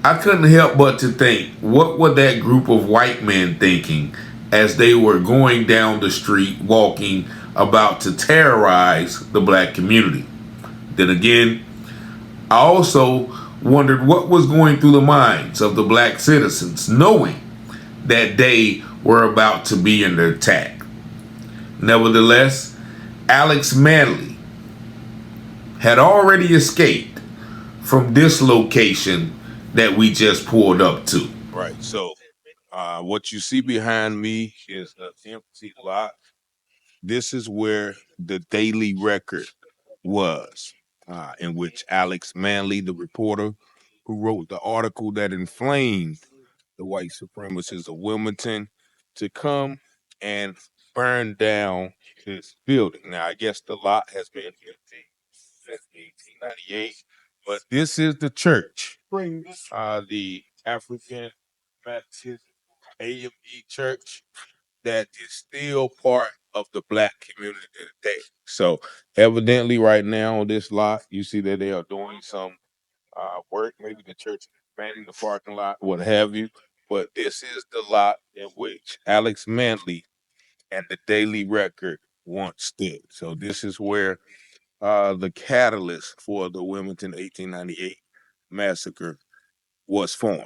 I couldn't help but to think, what were that group of white men thinking as they were going down the street, walking, about to terrorize the black community? Then again, I also wondered what was going through the minds of the black citizens, knowing that they were about to be under attack. Nevertheless, Alex Manley had already escaped from this location that we just pulled up to. Right. So what you see behind me is an empty lot. This is where the Daily Record was, in which Alex Manley, the reporter who wrote the article that inflamed the white supremacists of Wilmington, to come and burn down this building. Now, I guess the lot has been empty since 1898, but this is the church, the African Baptist AME Church, that is still part of the black community today. So evidently right now on this lot, you see that they are doing some work, maybe the church is expanding the parking lot, what have you. But this is the lot in which Alex Manley and the Daily Record once stood. So this is where the catalyst for the Wilmington 1898 massacre was formed.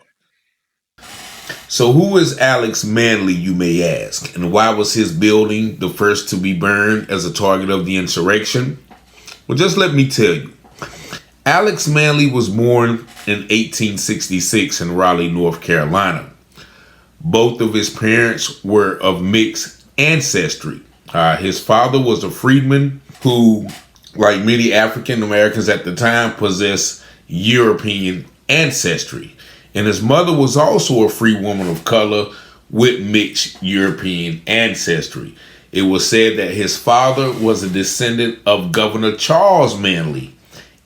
So who is Alex Manley, you may ask, and why was his building the first to be burned as a target of the insurrection? Well, just let me tell you. Alex Manley was born in 1866 in Raleigh, North Carolina. Both of his parents were of mixed ancestry. His father was a freedman who, like many African Americans at the time, possessed European ancestry. And his mother was also a free woman of color with mixed European ancestry. It was said that his father was a descendant of Governor Charles Manley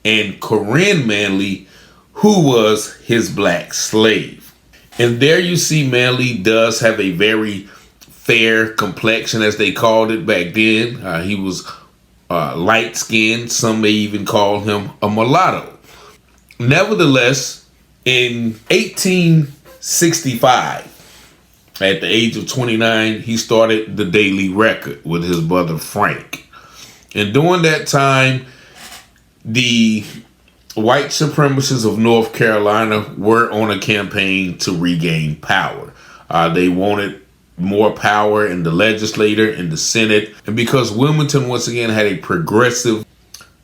and Corinne Manley, who was his black slave. And there you see Manley does have a very fair complexion, as they called it back then. He was light-skinned. Some may even call him a mulatto. Nevertheless, in 1865, at the age of 29, he started the Daily Record with his brother Frank. And during that time, the white supremacists of North Carolina were on a campaign to regain power. They wanted more power in the legislature, in the Senate. And because Wilmington, once again, had a progressive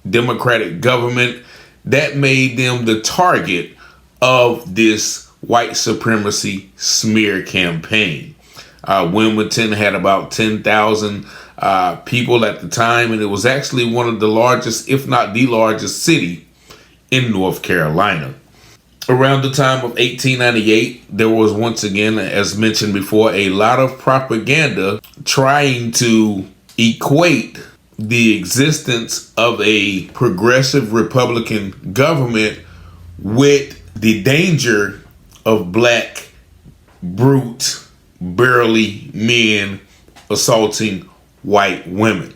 Democratic government, that made them the target of this white supremacy smear campaign. Wilmington had about 10,000 people at the time, and it was actually one of the largest, if not the largest city in North Carolina. Around the time of 1898, there was once again, as mentioned before, a lot of propaganda trying to equate the existence of a progressive Republican government with the danger of black, brute, burly men assaulting white women.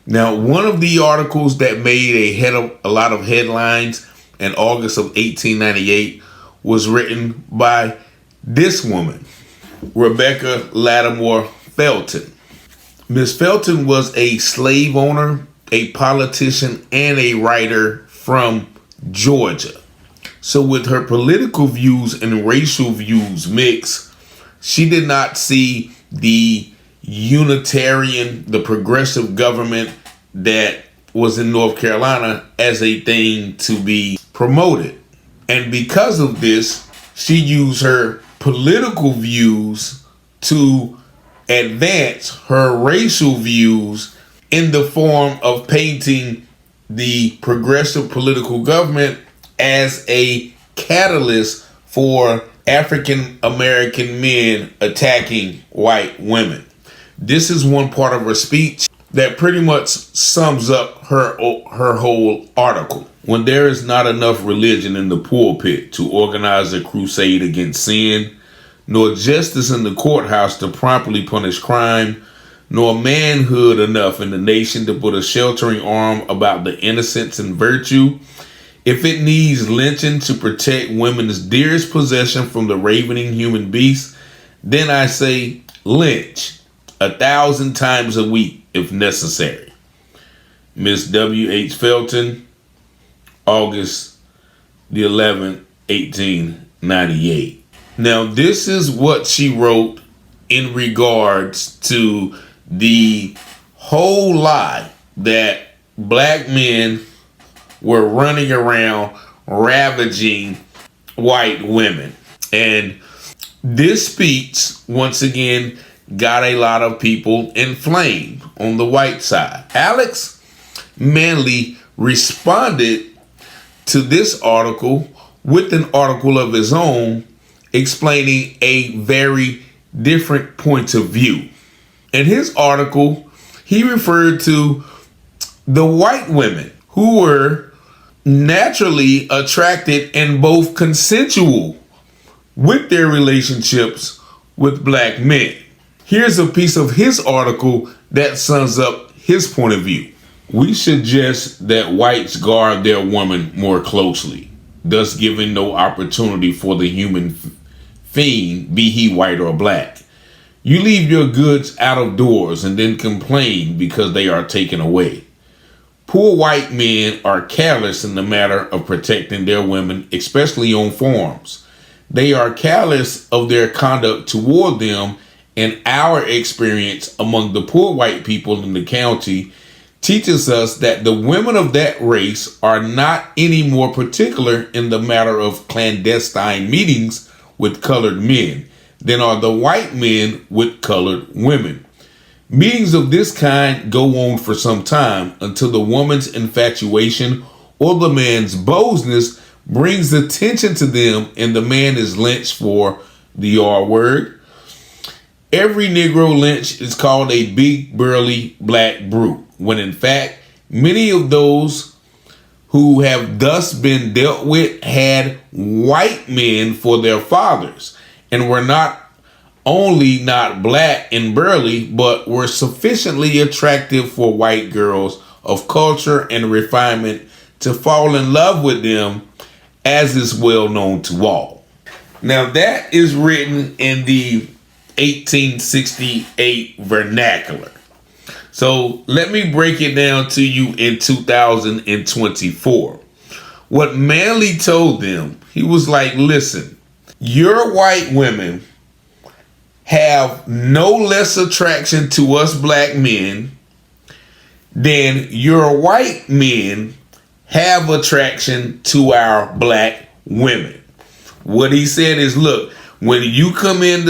Now, one of the articles that made a lot of headlines in August of 1898 was written by this woman, Rebecca Lattimore Felton. Miss Felton was a slave owner, a politician, and a writer from Georgia. So with her political views and racial views mixed, she did not see the unitarian, the progressive government that was in North Carolina as a thing to be promoted. And because of this, she used her political views to advance her racial views in the form of painting the progressive political government as a catalyst for African American men attacking white women. This is one part of her speech that pretty much sums up her whole article. When there is not enough religion in the pulpit to organize a crusade against sin, nor justice in the courthouse to promptly punish crime, nor manhood enough in the nation to put a sheltering arm about the innocence and virtue, if it needs lynching to protect women's dearest possession from the ravening human beast, then I say lynch 1,000 times a week if necessary. Miss W.H. Felton, August the 11th, 1898. Now, this is what she wrote in regards to the whole lie that black men were running around ravaging white women. And this speech, once again, got a lot of people inflamed on the white side. Alex Manley responded to this article with an article of his own explaining a very different point of view. In his article, he referred to the white women who were naturally attracted and both consensual with their relationships with black men. Here's a piece of his article that sums up his point of view. We suggest that whites guard their woman more closely, thus giving no opportunity for the human fiend, be he white or black. You leave your goods out of doors and then complain because they are taken away. Poor white men are careless in the matter of protecting their women, especially on farms. They are careless of their conduct toward them, and our experience among the poor white people in the county teaches us that the women of that race are not any more particular in the matter of clandestine meetings with colored men than are the white men with colored women. Meetings of this kind go on for some time until the woman's infatuation or the man's boldness brings attention to them and the man is lynched for the R word. Every Negro lynch is called a big, burly black brute, when in fact, many of those who have thus been dealt with had white men for their fathers and were not only not black and burly, but were sufficiently attractive for white girls of culture and refinement to fall in love with them, as is well known to all. Now that is written in the 1868 vernacular. So let me break it down to you in 2024. What Manley told them, he was like, listen, your white women have no less attraction to us black men than your white men have attraction to our black women. What he said is, look, when you come in in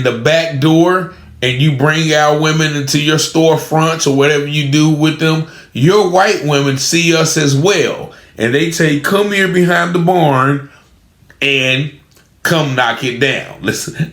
the back door and you bring our women into your storefronts or whatever you do with them, your white women see us as well, and they say, come here behind the barn and come knock it down. Listen.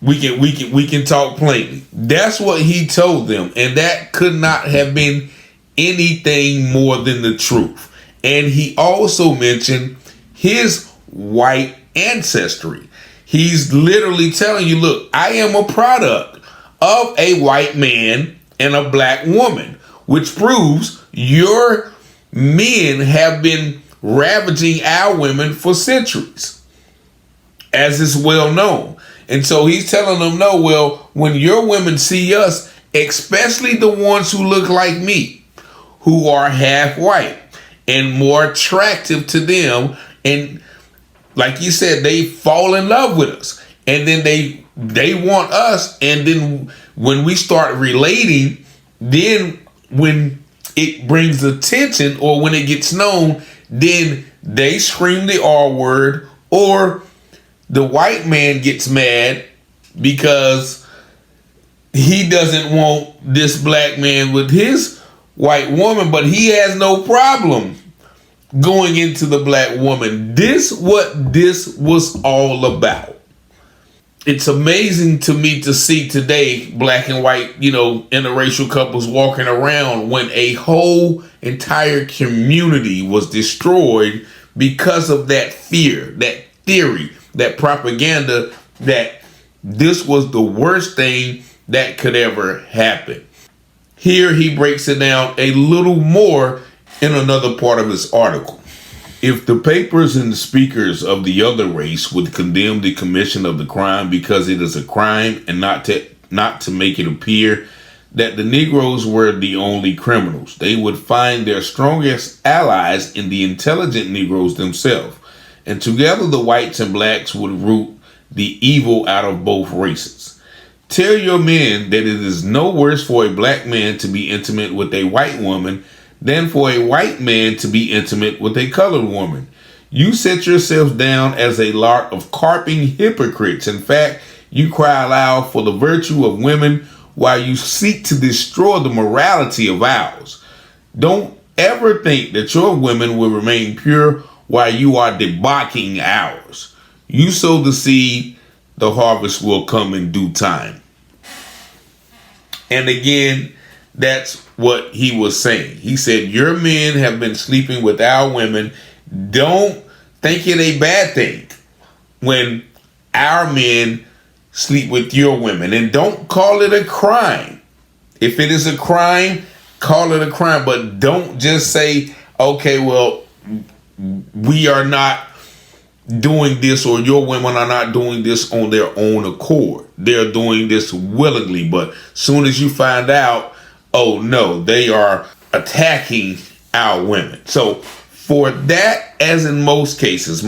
We can talk plainly. That's what he told them, and that could not have been anything more than the truth. And he also mentioned his white ancestry. He's literally telling you, look, I am a product of a white man and a black woman, which proves your men have been ravaging our women for centuries, as is well known. And so he's telling them, no, well, when your women see us, especially the ones who look like me, who are half white and more attractive to them, and like you said, they fall in love with us, and then they want us, and then when we start relating, then when it brings attention or when it gets known, then they scream the R word, or the white man gets mad because he doesn't want this black man with his white woman, but he has no problem going into the black woman. This was all about. It's amazing to me to see today black and white, interracial couples walking around when a whole entire community was destroyed because of that fear, that theory, that propaganda, that this was the worst thing that could ever happen. Here he breaks it down a little more in another part of his article. If the papers and the speakers of the other race would condemn the commission of the crime because it is a crime, and not to make it appear that the Negroes were the only criminals, they would find their strongest allies in the intelligent Negroes themselves. And together the whites and blacks would root the evil out of both races. Tell your men that it is no worse for a black man to be intimate with a white woman than for a white man to be intimate with a colored woman. You set yourselves down as a lot of carping hypocrites. In fact, you cry aloud for the virtue of women while you seek to destroy the morality of ours. Don't ever think that your women will remain pure while you are debauching ours. You sow the seed, the harvest will come in due time. And again, that's what he was saying. He said, your men have been sleeping with our women. Don't think it a bad thing when our men sleep with your women, and don't call it a crime. If it is a crime, call it a crime, but don't just say, okay, well, we are not doing this, or your women are not doing this on their own accord. They're doing this willingly, but soon as you find out, oh no, they are attacking our women. So for that, as in most cases,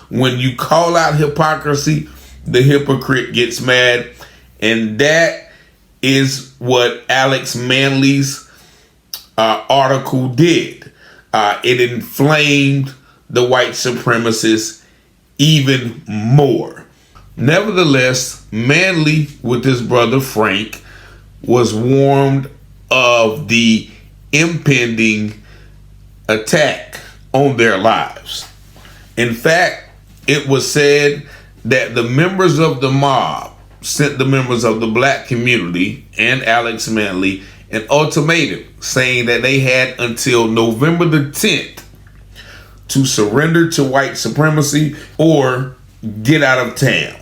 when you call out hypocrisy, the hypocrite gets mad. And that is what Alex Manley's article did. It inflamed the white supremacists even more. Nevertheless, Manley, with his brother Frank, was warned of the impending attack on their lives. In fact, it was said that the members of the mob sent the members of the black community and Alex Manley an ultimatum saying that they had until November the 10th to surrender to white supremacy or get out of town.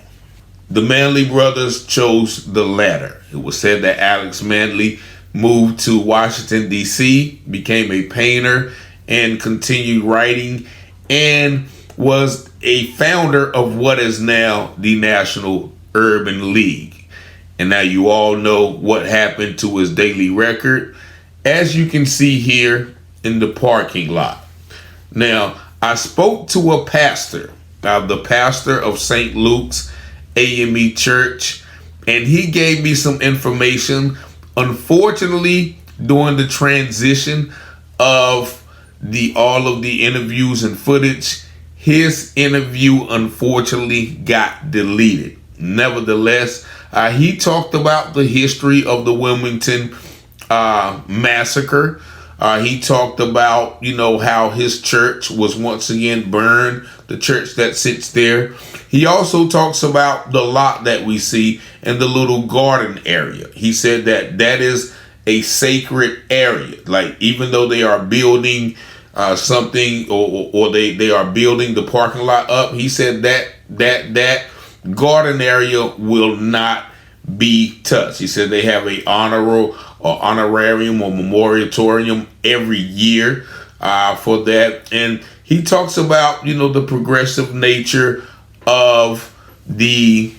The Manley brothers chose the latter. It was said that Alex Manley moved to Washington, D.C., became a painter, and continued writing, and was a founder of what is now the National Urban League. And now you all know what happened to his daily record, as you can see here in the parking lot. Now, I spoke to a pastor, the pastor of St. Luke's AME Church, and he gave me some information. Unfortunately, during the transition of all of the interviews and footage, his interview unfortunately got deleted. Nevertheless, he talked about the history of the Wilmington massacre. He talked about, how his church was once again burned, the church that sits there. He also talks about the lot that we see in the little garden area. He said that that is a sacred area. Like, even though they are building something or they are building the parking lot up, he said that garden area will not be touched. He said they have a honorarium or memoriatorium every year for that. And he talks about, the progressive nature of the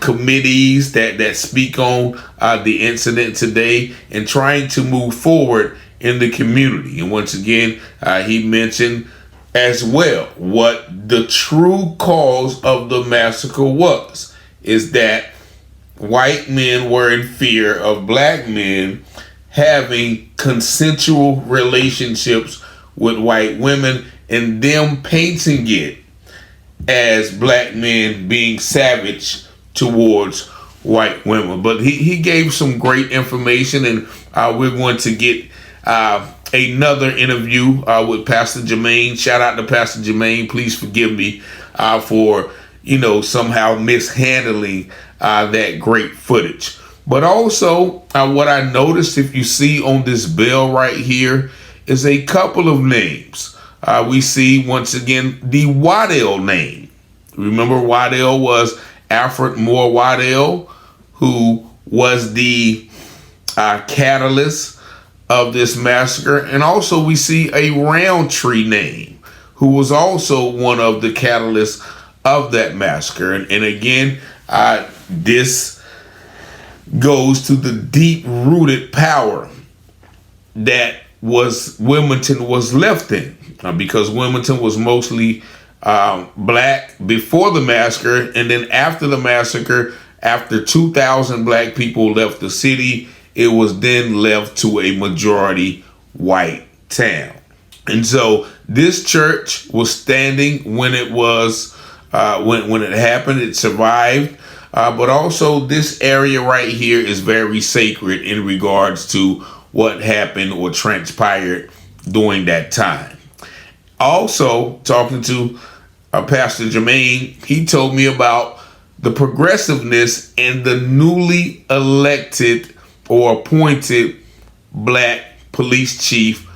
committees that speak on the incident today and trying to move forward in the community. And once again, he mentioned as well what the true cause of the massacre was, is that white men were in fear of black men having consensual relationships with white women and them painting it as black men being savage towards white women. But he gave some great information, and we're going to get another interview with Pastor Jermaine. Shout out to Pastor Jermaine. Please forgive me for somehow mishandling that great footage. But also what I noticed, if you see on this bill right here, is a couple of names. We see once again the Waddell name. Remember, Waddell was Alfred Moore Waddell, who was the catalyst of this massacre. And also we see a Roundtree name, who was also one of the catalysts of that massacre. And again, this goes to the deep-rooted power that Wilmington was left in, because Wilmington was mostly black before the massacre, and then after the massacre, after 2,000 black people left the city, it was then left to a majority white town. And so this church was standing when it was when it happened. It survived, but also this area right here is very sacred in regards to what happened or transpired during that time. Also, talking to Pastor Jermaine, he told me about the progressiveness and the newly elected or appointed black police chief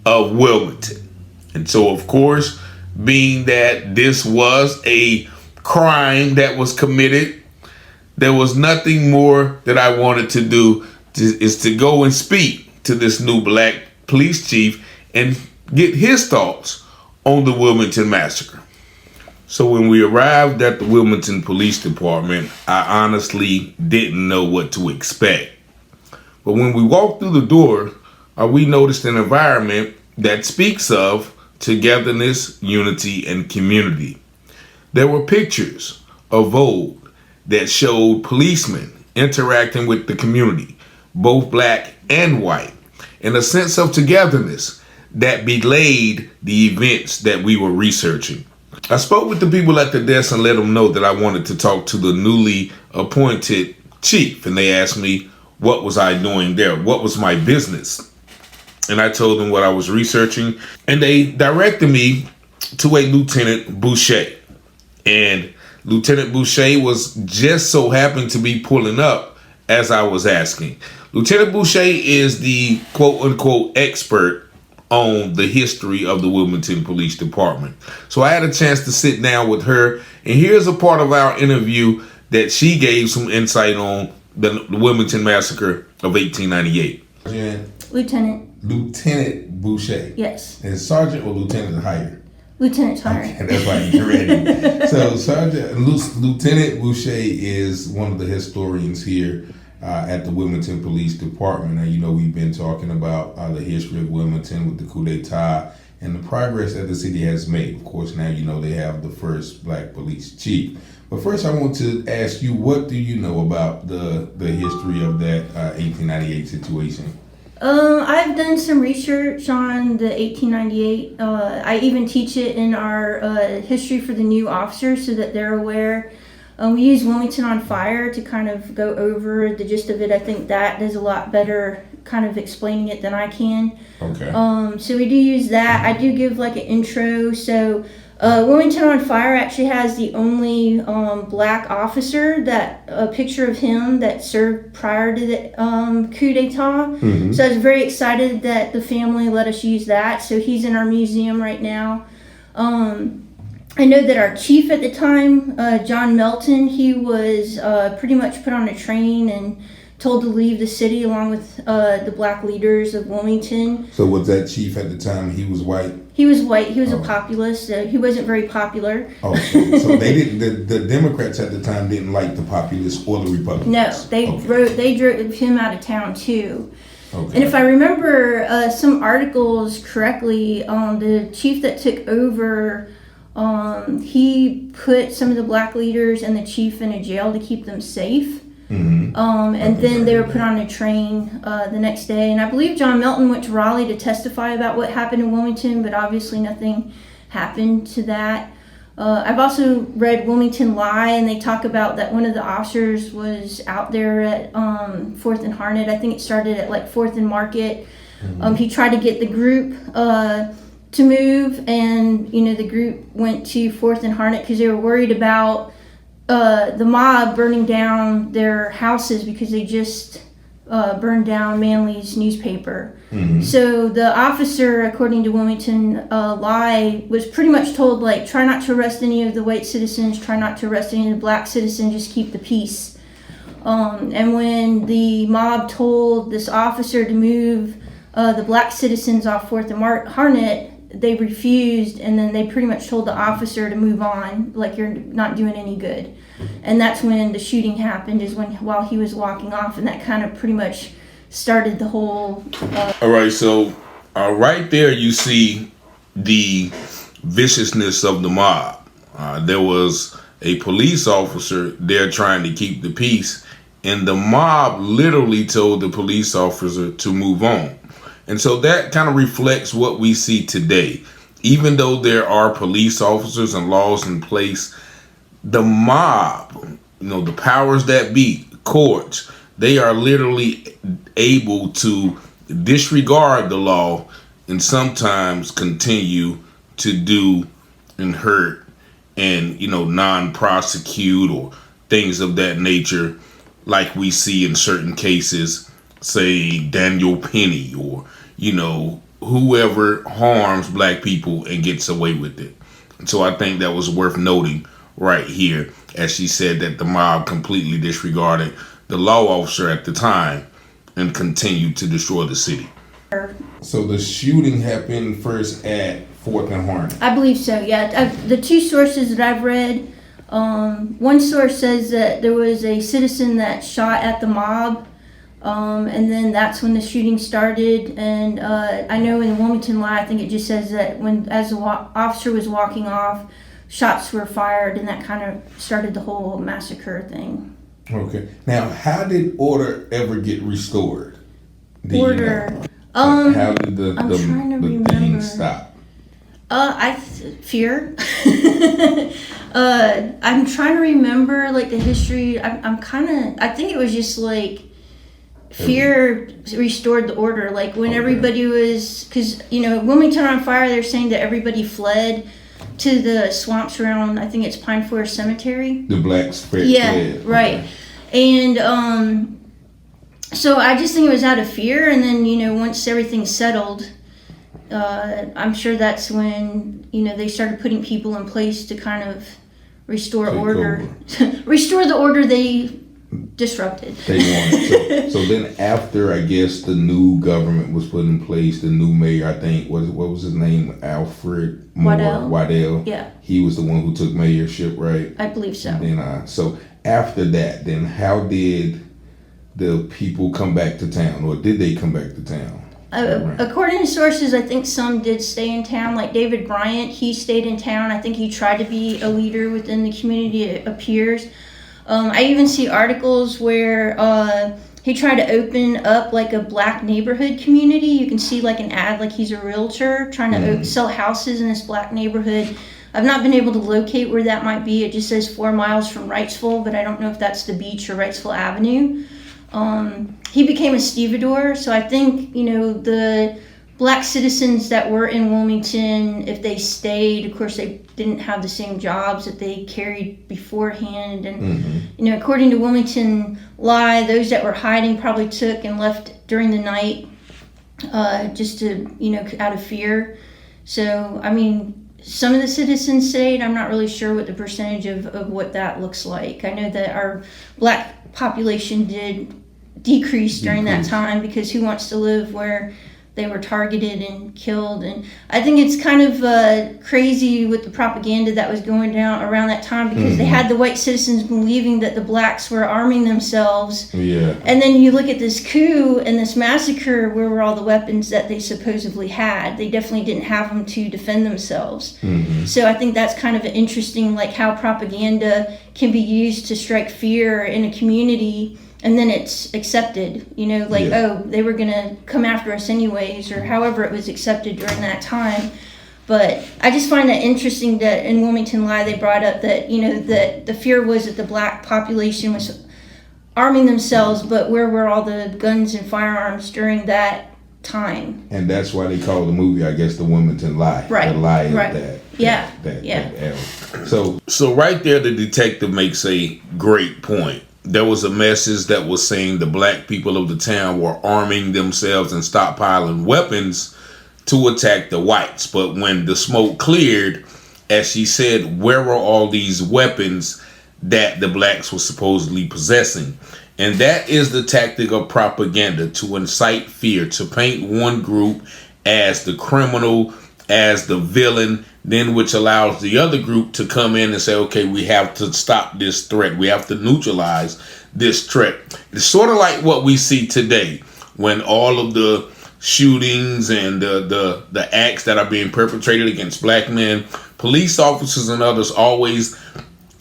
of Wilmington. And so, of course, being that this was a crime that was committed, there was nothing more that I wanted to do is to go and speak to this new black police chief and get his thoughts on the Wilmington massacre. So when we arrived at the Wilmington Police Department, I honestly didn't know what to expect. But when we walked through the door, we noticed an environment that speaks of togetherness, unity, and community. There were pictures of old that showed policemen interacting with the community, both black and white, in a sense of togetherness that belayed the events that we were researching. I spoke with the people at the desk and let them know that I wanted to talk to the newly appointed chief, and they asked me what was I doing there, what was my business, and I told them what I was researching, and they directed me to a Lieutenant Boucher. And Lieutenant Boucher was just so happened to be pulling up as I was asking. Lieutenant Boucher is the quote-unquote expert on the history of the Wilmington Police Department. So I had a chance to sit down with her, and here's a part of our interview that she gave some insight on the Wilmington Massacre of 1898. Lieutenant Boucher. Yes. Is Sergeant or Lieutenant hired? Lieutenant's hired. Okay, that's why you're ready. So Lieutenant Boucher is one of the historians here at the Wilmington Police Department. And, you know, we've been talking about the history of Wilmington with the coup d'etat and the progress that the city has made. Of course, now, you know, they have the first black police chief. But first, I want to ask you, what do you know about the history of that 1898 situation? I've done some research on the 1898. I even teach it in our history for the new officers so that they're aware. We use Wilmington on Fire to kind of go over the gist of it. I think that does a lot better kind of explaining it than I can. Okay. So we do use that. I do give like an intro. So Wilmington on Fire actually has the only black officer, that a picture of him that served prior to the coup d'etat. Mm-hmm. So I was very excited that the family let us use that. So he's in our museum right now. I know that our chief at the time, John Melton, he was pretty much put on a train and told to leave the city along with the black leaders of Wilmington. So was that chief at the time, he was white? He was white. He was a populist. He wasn't very popular. Oh, so they didn't. The Democrats at the time didn't like the populists or the Republicans. No, they drove him out of town too. Okay. And if I remember some articles correctly, the chief that took over, he put some of the black leaders and the chief in a jail to keep them safe. Mm-hmm. And then they were put on a train the next day. And I believe John Melton went to Raleigh to testify about what happened in Wilmington, but obviously nothing happened to that. I've also read Wilmington Lie, and they talk about that one of the officers was out there at 4th and Harnett. I think it started at like 4th and Market. Mm-hmm. He tried to get the group to move, and the group went to 4th and Harnett because they were worried about the mob burning down their houses because they just burned down Manley's newspaper. Mm-hmm. So the officer, according to Wilmington Lie, was pretty much told, like, try not to arrest any of the white citizens, try not to arrest any of the black citizens, just keep the peace. And when the mob told this officer to move the black citizens off 4th and Harnett, they refused, and then they pretty much told the officer to move on, like, you're not doing any good. And that's when the shooting happened, is while he was walking off, and that kind of pretty much started the whole all right, so right there you see the viciousness of the mob. There was a police officer there trying to keep the peace, and the mob literally told the police officer to move on. And so that kind of reflects what we see today. Even though there are police officers and laws in place, the mob, the powers that be, courts, they are literally able to disregard the law and sometimes continue to do and hurt and, non-prosecute or things of that nature, like we see in certain cases, say Daniel Penny or, whoever harms black people and gets away with it. So I think that was worth noting right here, as she said that the mob completely disregarded the law officer at the time and continued to destroy the city. So the shooting happened first at 4th and Harnett. I believe so, yeah. The two sources that I've read, one source says that there was a citizen that shot at the mob And then that's when the shooting started. And I know in the Wilmington lie, I think it just says that as the officer was walking off, shots were fired, and that kind of started the whole massacre thing. Okay. Now, how did order ever get restored? Order. How did the thing stop? Fear. I'm trying to remember like the history. I think it was just like fear restored the order. Like when everybody was, because Wilmington on fire, they're saying that everybody fled to the swamps around, I think it's Pine Forest Cemetery. The blacks fled. Yeah, right. And so I just think it was out of fear, and then once everything settled, I'm sure that's when they started putting people in place to kind of restore order, restore the order they disrupted. They wanted. So then after, I guess, the new government was put in place, the new mayor, I think, what was his name? Alfred Waddell. Yeah. He was the one who took mayorship, right? I believe so. And then, so after that, then how did the people come back to town, or did they come back to town? According to sources, I think some did stay in town. Like David Bryant, he stayed in town. I think he tried to be a leader within the community, it appears. I even see articles where he tried to open up like a black neighborhood community. You can see like an ad, like he's a realtor trying to sell houses in this black neighborhood. I've not been able to locate where that might be. It just says 4 miles from Wrightsville, but I don't know if that's the beach or Wrightsville Avenue. He became a stevedore, so I think, the black citizens that were in Wilmington, if they stayed, of course, they didn't have the same jobs that they carried beforehand. And, according to Wilmington lie, those that were hiding probably took and left during the night just to, out of fear. So, I mean, some of the citizens stayed. I'm not really sure what the percentage of what that looks like. I know that our black population did decrease during that time, because who wants to live where they were targeted and killed? And I think it's kind of crazy with the propaganda that was going down around that time, because they had the white citizens believing that the blacks were arming themselves. Yeah. And then you look at this coup and this massacre, where were all the weapons that they supposedly had? They definitely didn't have them to defend themselves. So I think that's kind of interesting, like how propaganda can be used to strike fear in a community, and then it's accepted, oh, they were going to come after us anyways, or however it was accepted during that time. But I just find that interesting that in Wilmington Lie, they brought up that, that the fear was that the black population was arming themselves, but where were all the guns and firearms during that time? And that's why they call the movie, I guess, The Wilmington Lie. Right. The lie of right. that. Yeah. That era. So right there, the detective makes a great point. There was a message that was saying the black people of the town were arming themselves and stockpiling weapons to attack the whites. But when the smoke cleared, as she said, where were all these weapons that the blacks were supposedly possessing? And that is the tactic of propaganda, to incite fear, to paint one group as the criminal, as the villain, then which allows the other group to come in and say, okay, we have to stop this threat. We have to neutralize this threat. It's sort of like what we see today when all of the shootings and the acts that are being perpetrated against black men, police officers and others always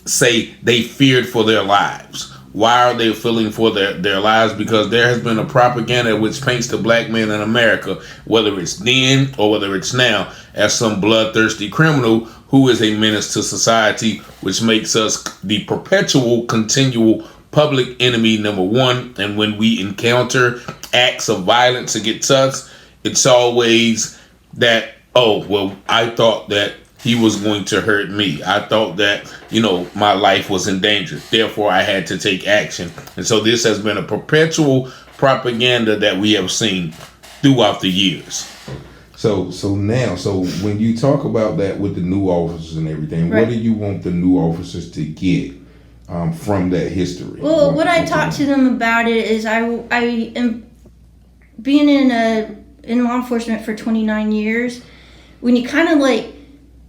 say they feared for their lives. Why are they feeling for their lives? Because there has been a propaganda which paints the black man in America, whether it's then or whether it's now, as some bloodthirsty criminal who is a menace to society, which makes us the perpetual, continual public enemy number one. And when we encounter acts of violence against us, it's always that, oh, well, I thought that he was going to hurt me. I thought that, my life was in danger. Therefore, I had to take action. And so this has been a perpetual propaganda that we have seen throughout the years. So when you talk about that with the new officers and everything, right. What do you want the new officers to get from that history? Well, what I talked to them about it is I am being in law enforcement for 29 years. When you kind of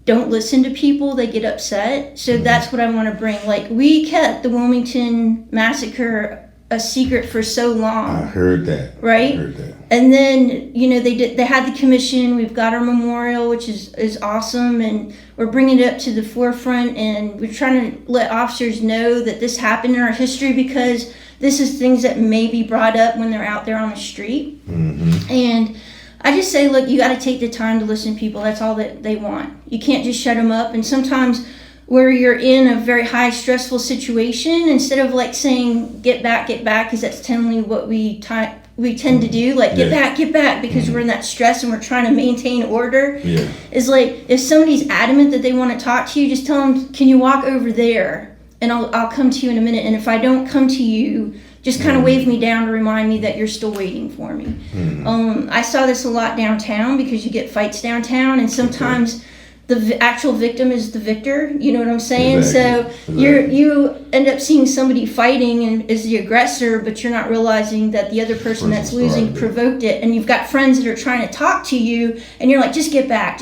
don't listen to people, they get upset. So that's what I want to bring. We kept the Wilmington Massacre a secret for so long. I heard that. Right? I heard that. And then, they had the commission. We've got our memorial, which is awesome, and we're bringing it up to the forefront, and we're trying to let officers know that this happened in our history, because this is things that may be brought up when they're out there on the street. Mm-hmm. And I just say, look, you got to take the time to listen to people. That's all that they want. You can't just shut them up. And sometimes where you're in a very high stressful situation, instead of like saying get back, because that's generally what we tend to do, like get back, because we're in that stress and we're trying to maintain order. Yeah. Is like, if somebody's adamant that they want to talk to you, just tell them, can you walk over there, and I'll come to you in a minute. And if I don't come to you, just kind of wave me down to remind me that you're still waiting for me. Mm-hmm. I saw this a lot downtown, because you get fights downtown, and sometimes the actual victim is the victor. You know what I'm saying? Exactly. So you end up seeing somebody fighting and is the aggressor, but you're not realizing that the other person that's losing provoked it. And you've got friends that are trying to talk to you, and you're like, just get back.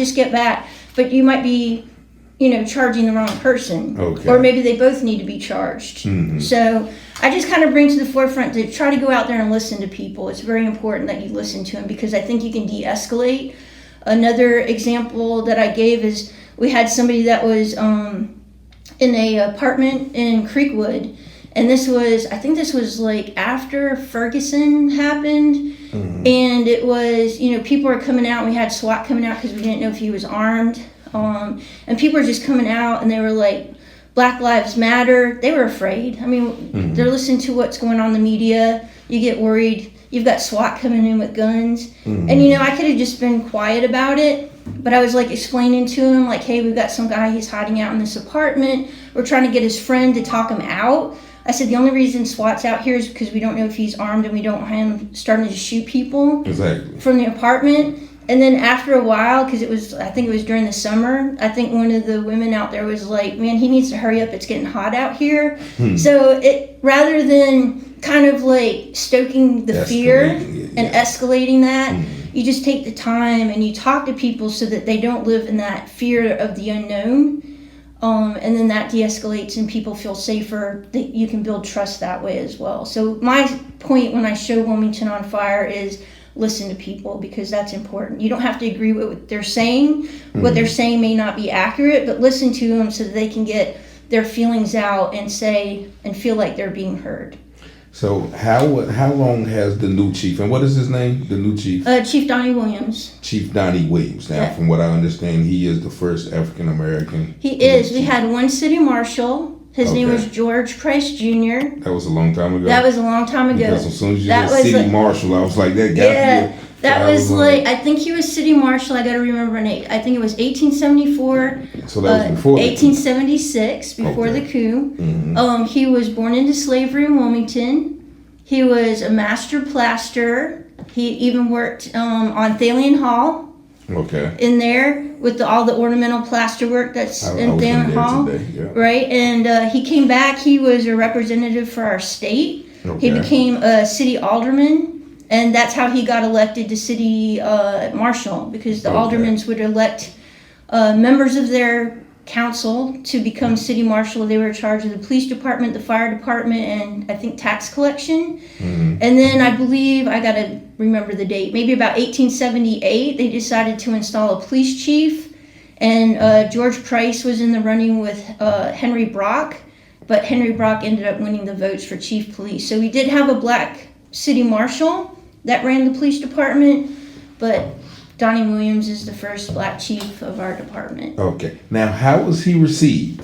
But you might be, charging the wrong person. Okay. Or maybe they both need to be charged. Mm-hmm. So I just kind of bring to the forefront to try to go out there and listen to people. It's very important that you listen to them, because I think you can de-escalate. Another example that I gave is we had somebody that was in a apartment in Creekwood, and I think this was like after Ferguson happened, and it was, people were coming out, and we had SWAT coming out because we didn't know if he was armed, and people were just coming out, and they were like, Black Lives Matter. They were afraid. I mean, they're listening to what's going on in the media. You get worried. You've got SWAT coming in with guns. And, I could have just been quiet about it, but I was like explaining to him, like, hey, we've got some guy, he's hiding out in this apartment. We're trying to get his friend to talk him out. I said, the only reason SWAT's out here is because we don't know if he's armed, and we don't want him starting to shoot people from the apartment. And then after a while, because I think it was during the summer, I think one of the women out there was like, man, he needs to hurry up, it's getting hot out here. So rather than kind of like stoking the fear and escalating that, you just take the time and you talk to people so that they don't live in that fear of the unknown. And then that de-escalates and people feel safer. That you can build trust that way as well. So my point when I show Wilmington on Fire is listen to people, because that's important. You don't have to agree with what they're saying. What they're saying may not be accurate, but listen to them so that they can get their feelings out and say and feel like they're being heard. So how long has the new chief, and what is his name, the new chief? Chief Donnie Williams. Chief Donnie Williams. Now, from what I understand, he is the first African American. He is. We had one city marshal. His name was George Price Jr. That was a long time ago? That was a long time ago. Because as soon as you said city marshal, I was like, that guy. Yeah, that was like, I think he was city marshal. I got to remember an age. I think it was 1874. So that was before 1876, before the coup. He was born into slavery in Wilmington. He was a master plasterer. He even worked on Thalian Hall. In there with all the ornamental plaster work that's in Thalian Hall, right? And he came back. He was a representative for our state. He became a city alderman, and that's how he got elected to city marshal, because the aldermans would elect members of their council to become city marshal. They were in charge of the police department, the fire department, and I think tax collection. And then I believe, I gotta remember the date, maybe about 1878, they decided to install a police chief, and George Price was in the running with Henry Brock, but Henry Brock ended up winning the votes for chief police. So we did have a black city marshal that ran the police department, but Donnie Williams is the first black chief of our department. Okay. Now, how was he received?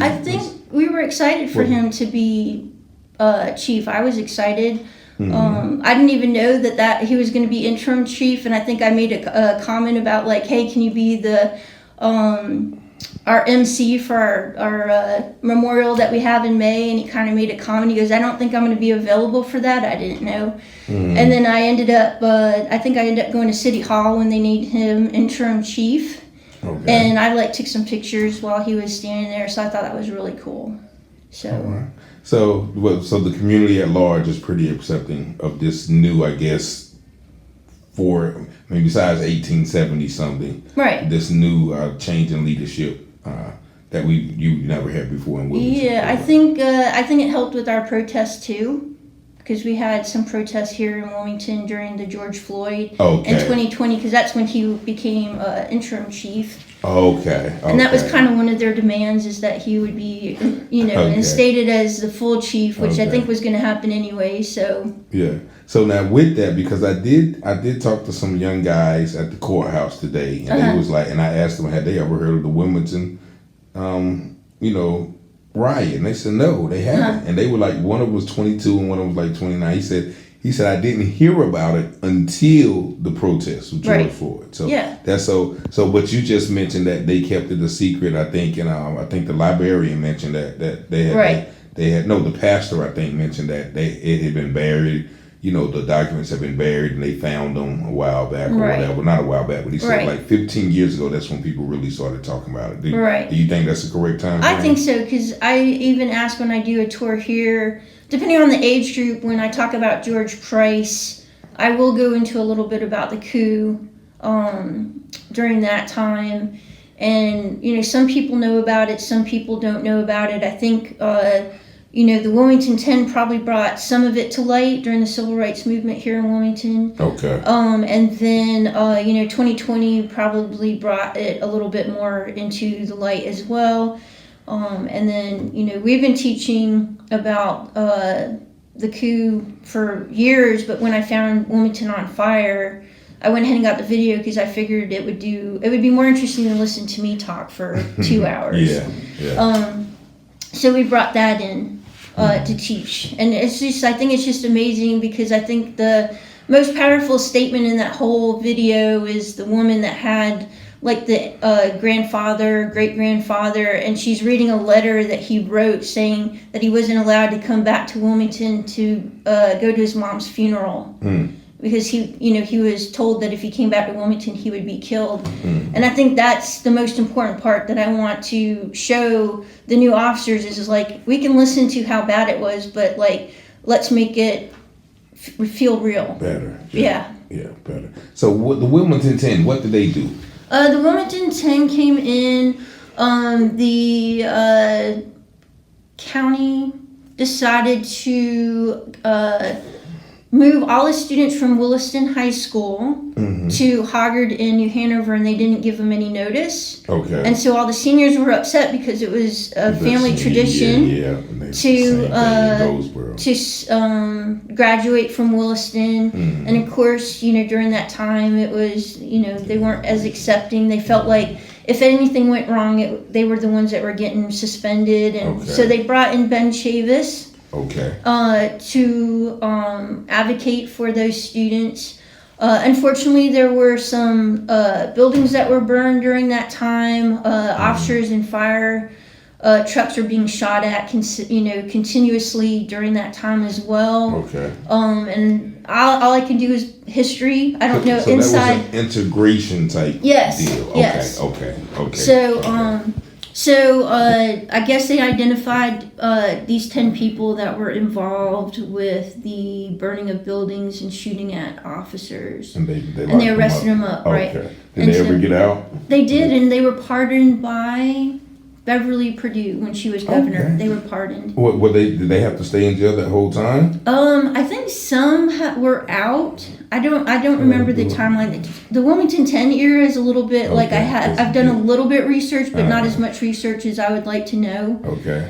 I think we were excited for him to be chief. I was excited. I didn't even know that he was going to be interim chief, and I think I made a comment about like, hey, can you be the our MC for our memorial that we have in May? And he kind of made a comment. He goes, I don't think I'm going to be available for that. I didn't know. And then I ended up going to City Hall when they named him interim chief. And I took some pictures while he was standing there, so I thought that was really cool. So. So the community at large is pretty accepting of this new, I guess, besides 1870 something, right? This new change in leadership that you never had before in Wilmington. Yeah, I think it helped with our protest too, because we had some protests here in Wilmington during the George Floyd Okay. in 2020, because that's when he became interim chief. Okay. And that was kind of one of their demands, is that he would be, Okay. instated as the full chief, which I Okay. think was going to happen anyway. So Yeah. So now with that, because I did talk to some young guys at the courthouse today, and they was like, and I asked them, had they ever heard of the Wilmington, riot? And they said no, they haven't. And they were like, one of them was 22 and one of them was like 29. He said I didn't hear about it until the protests with George Floyd. So that's so. But you just mentioned that they kept it a secret. I think, and I think the librarian mentioned that they had the pastor I think mentioned that it had been buried. The documents have been buried and they found them a while back or whatever. Not a while back, but he said like 15 years ago, that's when people really started talking about it. Do you think that's the correct time? I think so, because I even ask when I do a tour here, depending on the age group, when I talk about George Price, I will go into a little bit about the coup during that time. And, some people know about it, some people don't know about it. I think, the Wilmington 10 probably brought some of it to light during the civil rights movement here in Wilmington. Okay. And then, 2020 probably brought it a little bit more into the light as well. And then, we've been teaching about the coup for years, but when I found Wilmington on Fire, I went ahead and got the video because I figured it would be more interesting than listen to me talk for 2 hours. Yeah. So we brought that in to teach. And I think it's just amazing, because I think the most powerful statement in that whole video is the woman that had like the great-grandfather, and she's reading a letter that he wrote saying that he wasn't allowed to come back to Wilmington to go to his mom's funeral. Because he was told that if he came back to Wilmington, he would be killed. And I think that's the most important part that I want to show the new officers is like, we can listen to how bad it was, but like, let's make it feel real. Better. Yeah, better. So the Wilmington 10, what did they do? The Wilmington 10 came in, the county decided to move all the students from Williston High School to Hoggard in New Hanover, and they didn't give them any notice. Okay. And so all the seniors were upset because it was a family tradition to graduate from Williston. And of course, during that time, it was, they weren't as accepting. They felt like if anything went wrong, they were the ones that were getting suspended. And so they brought in Ben Chavis. To advocate for those students. Unfortunately, there were some buildings that were burned during that time. Officers and fire trucks were being shot at, continuously during that time as well. And all I can do is history. I don't know inside. That was an integration type deal. Okay. So I guess they identified these 10 people that were involved with the burning of buildings and shooting at officers. And they arrested them up, right? Did they ever get out? They did, and they were pardoned by Beverly Perdue when she was governor. Okay. They were pardoned. Did they have to stay in jail that whole time? I think some were out. I don't remember the timeline. The Wilmington 10 era is a little bit like I've done a little bit research, but not as much research as I would like to know. Okay.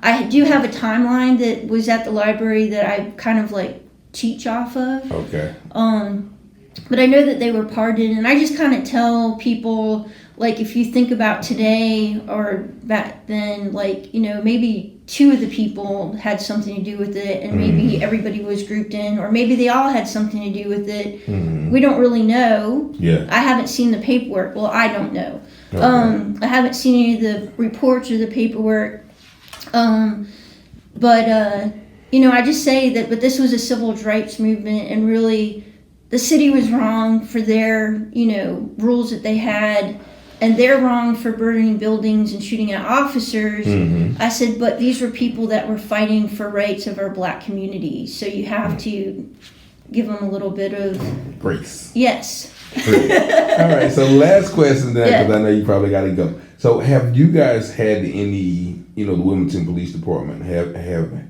I do have a timeline that was at the library that I kind of like teach off of. Okay. But I know that they were pardoned, and I just kind of tell people, like, if you think about today or back then, like, maybe 2 of the people had something to do with it, and maybe everybody was grouped in, or maybe they all had something to do with it. We don't really know. I haven't seen the paperwork. Well, I don't know. I haven't seen any of the reports or the paperwork. But I just say that, but this was a civil rights movement, and really the city was wrong for their, rules that they had. And they're wrong for burning buildings and shooting at officers. I said, but these were people that were fighting for rights of our black community. So you have to give them a little bit of grace. Yes. All right. So last question then, because I know you probably got to go. So have you guys had any, the Wilmington Police Department have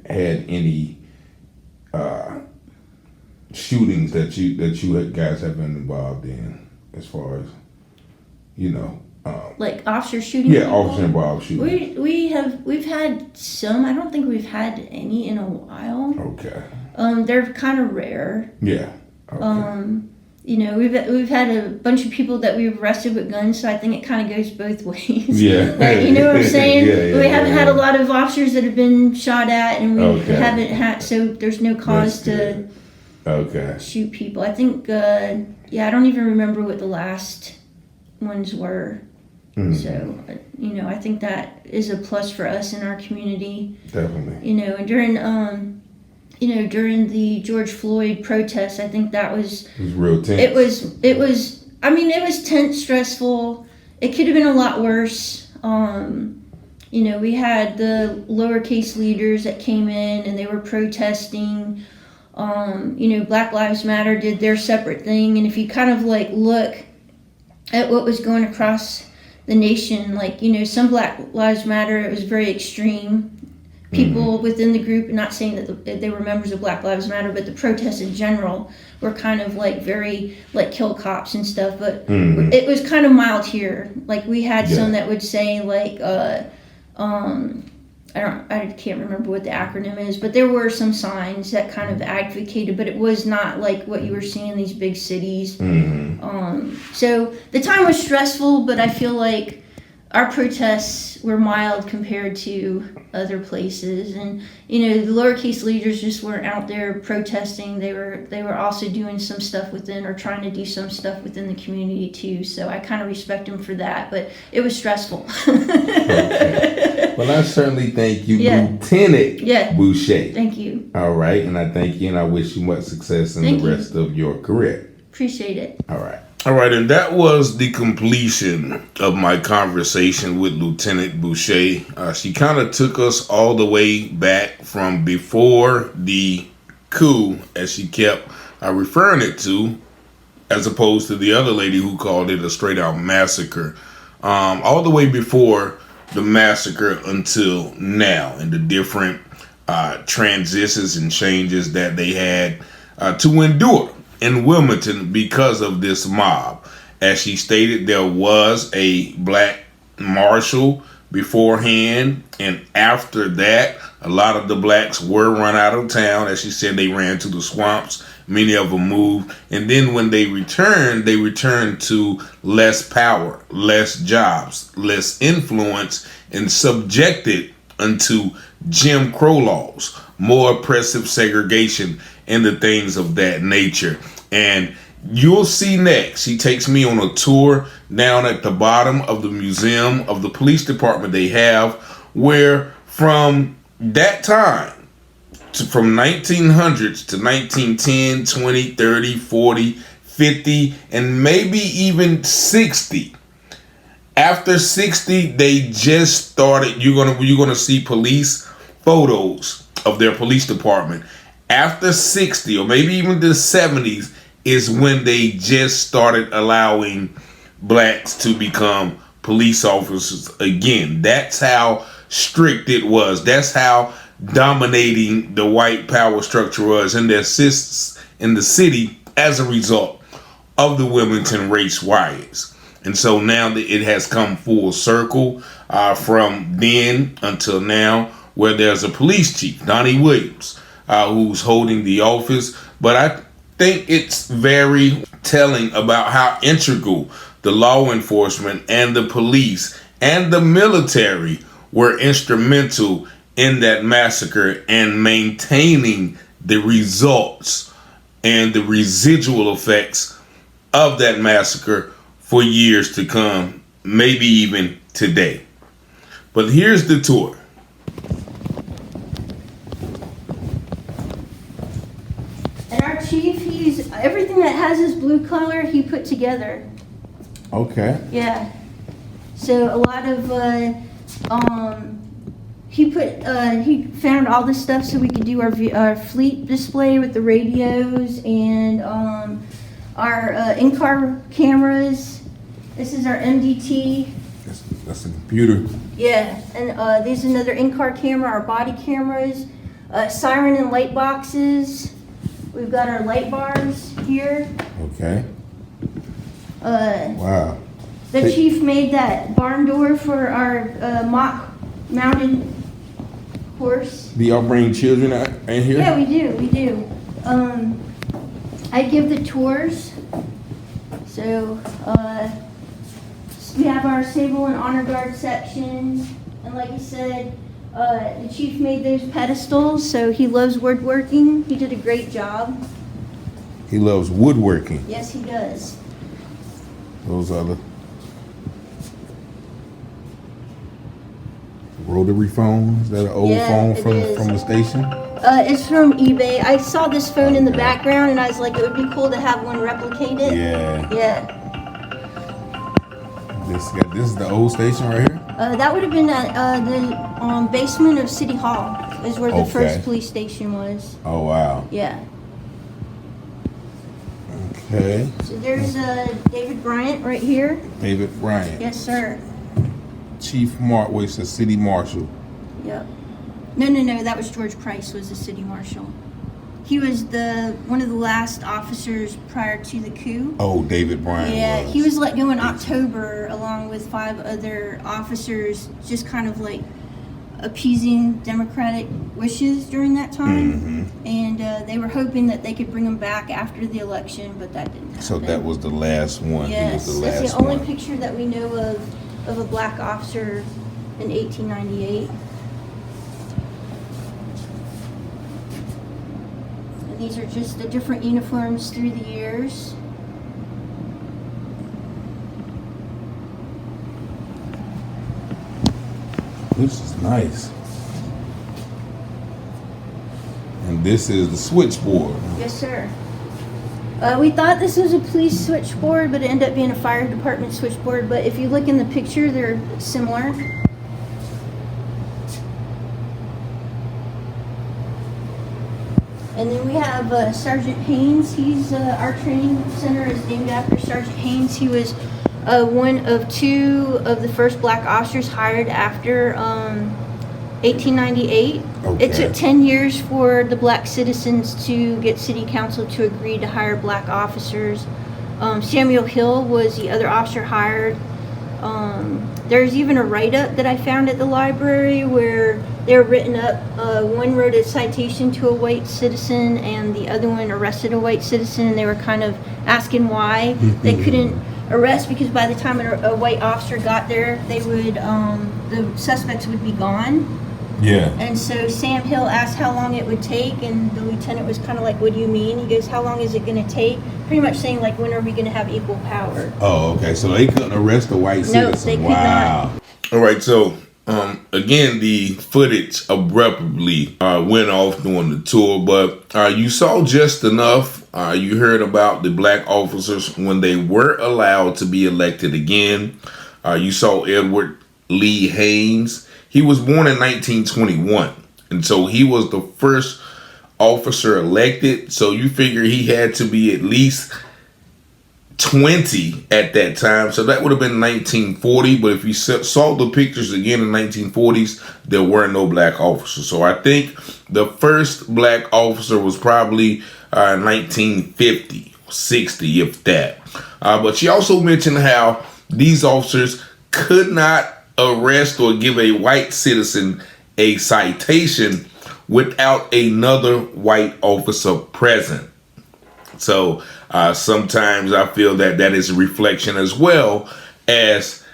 had any shootings that you guys have been involved in, as far as like officer shooting? Yeah, people? officer involved shooting. We've had some. I don't think we've had any in a while. Okay. They're kind of rare. Yeah. Okay. We've had a bunch of people that we've arrested with guns, so I think it kind of goes both ways. Yeah. Like, you know what I'm saying? We haven't had a lot of officers that have been shot at, and we haven't had, so there's no cause to shoot people. I think, I don't even remember what the last ones were. Mm. So, I think that is a plus for us in our community. Definitely. And during the George Floyd protests, I think that was... It was real tense. It was tense, stressful. It could have been a lot worse. We had the lowercase leaders that came in and they were protesting. Black Lives Matter did their separate thing. And if you kind of look at what was going across the nation, some Black Lives Matter, it was very extreme. People within the group, not saying that they were members of Black Lives Matter, but the protests in general were kind of very kill cops and stuff. But it was kind of mild here. We had some that would say I can't remember what the acronym is, but there were some signs that kind of advocated, but it was not like what you were seeing in these big cities. So the time was stressful, but I feel like our protests were mild compared to other places. And, the lowercase leaders just weren't out there protesting. They were also doing some stuff within, or trying to do some stuff within the community too. So I kind of respect them for that, but it was stressful. Okay. Well, I certainly thank you, Lieutenant Boucher. Thank you. All right. And I thank you, and I wish you much success in the rest of your career. Appreciate it. All right. All right, and that was the completion of my conversation with Lieutenant Boucher. She kind of took us all the way back from before the coup, as she kept referring it to, as opposed to the other lady who called it a straight-out massacre, all the way before the massacre until now, and the different transitions and changes that they had to endure in Wilmington because of this mob. As she stated, there was a black marshal beforehand, and after that, a lot of the blacks were run out of town. As she said, they ran to the swamps. Many of them moved, and then when they returned to less power, less jobs, less influence, and subjected unto Jim Crow laws, more oppressive segregation, and the things of that nature. And you'll see next, she takes me on a tour down at the bottom of the museum of the police department they have, where from that time, from 1900s to 1910, 20, 30, 40, 50, and maybe even 60. After 60, they just started, you're gonna see police photos of their police department. After 60, or maybe even the 70s, is when they just started allowing blacks to become police officers again. That's how strict it was. That's how dominating the white power structure was in the city as a result of the Wilmington race riots. And so now that it has come full circle from then until now, where there's a police chief, Donnie Williams, who's holding the office. But I think it's very telling about how integral the law enforcement and the police and the military were instrumental in that massacre and maintaining the results and the residual effects of that massacre for years to come, maybe even today. But here's the tour. And our chief, he's everything that has his blue color, he put together. Okay. Yeah. So a lot of he found all this stuff so we could do our fleet display with the radios and our in-car cameras. This is our MDT. That's a computer. Yeah, and these is another in-car camera, our body cameras. Siren and light boxes. We've got our light bars here. Okay. Wow. The chief made that barn door for our mock mounted horse. Do y'all bring children out in here? Yeah, we do. I give the tours. So we have our Sable and Honor Guard section. And like you said, the chief made those pedestals, so he loves woodworking. He did a great job. He loves woodworking. Yes, he does. Those are the rotary phones. Is that an old phone from the station? It's from eBay. I saw this phone in the background, and I was like, it would be cool to have one replicated. Yeah. This is the old station right here? That would have been at the basement of City Hall, is where the first police station was. Oh, wow. Yeah. Okay. So there's David Bryant right here. David Bryant. Yes, sir. Chief was the city marshal. Yep. No, that was George Price was the city marshal. He was one of the last officers prior to the coup. Oh, David Bryant. Yeah, he was let go in October along with 5 other officers, just kind of like appeasing Democratic wishes during that time. Mm-hmm. And they were hoping that they could bring him back after the election, but that didn't happen. So that was the last one. Yes, he was the last that's the only one. picture that we know of a black officer in 1898. And these are just the different uniforms through the years. This is nice. And this is the switchboard. Yes, sir. We thought this was a police switchboard, but it ended up being a fire department switchboard. But if you look in the picture, they're similar. And then we have Sergeant Haynes. He's our training center is named after Sergeant Haynes. He was one of 2 of the first black officers hired after 1898. Okay. It took 10 years for the black citizens to get city council to agree to hire black officers. Samuel Hill was the other officer hired. There's even a write-up that I found at the library where they were written up. One wrote a citation to a white citizen and the other one arrested a white citizen, and they were kind of asking why they couldn't arrest, because by the time a white officer got there, they would the suspects would be gone. Yeah. And so Sam Hill asked how long it would take, and the lieutenant was kind of like, what do you mean? He goes, how long is it going to take? Pretty much saying, like, when are we going to have equal power? Oh, okay. So they couldn't arrest a white citizen. No, they could wow. not. All right, so again, the footage abruptly went off during the tour, but you saw just enough. You heard about the black officers when they were allowed to be elected again. You saw Edward Lee Haynes. He was born in 1921, and so he was the first officer elected. So you figure he had to be at least 20 at that time. So that would have been 1940. But if you saw the pictures again in 1940s, there were no black officers. So I think the first black officer was probably 1950, 60, if that. But she also mentioned how these officers could not arrest or give a white citizen a citation without another white officer present. So sometimes I feel that is a reflection as well as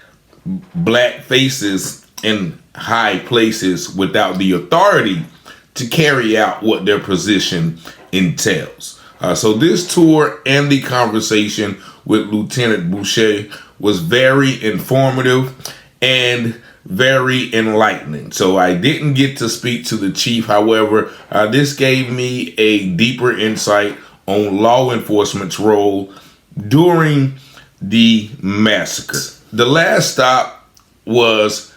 black faces in high places without the authority to carry out what their position entails. So this tour and the conversation with Lieutenant Boucher was very informative and very enlightening. So I didn't get to speak to the chief. However, this gave me a deeper insight on law enforcement's role during the massacre. The last stop was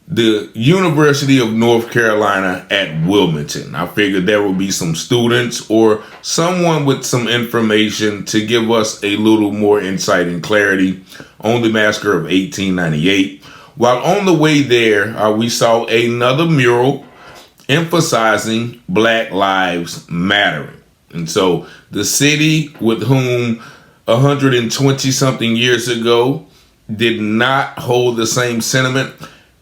the University of North Carolina at Wilmington. I figured there would be some students or someone with some information to give us a little more insight and clarity on the massacre of 1898. While on the way there, we saw another mural emphasizing Black Lives Mattering. And so the city, with whom 120 something years ago did not hold the same sentiment,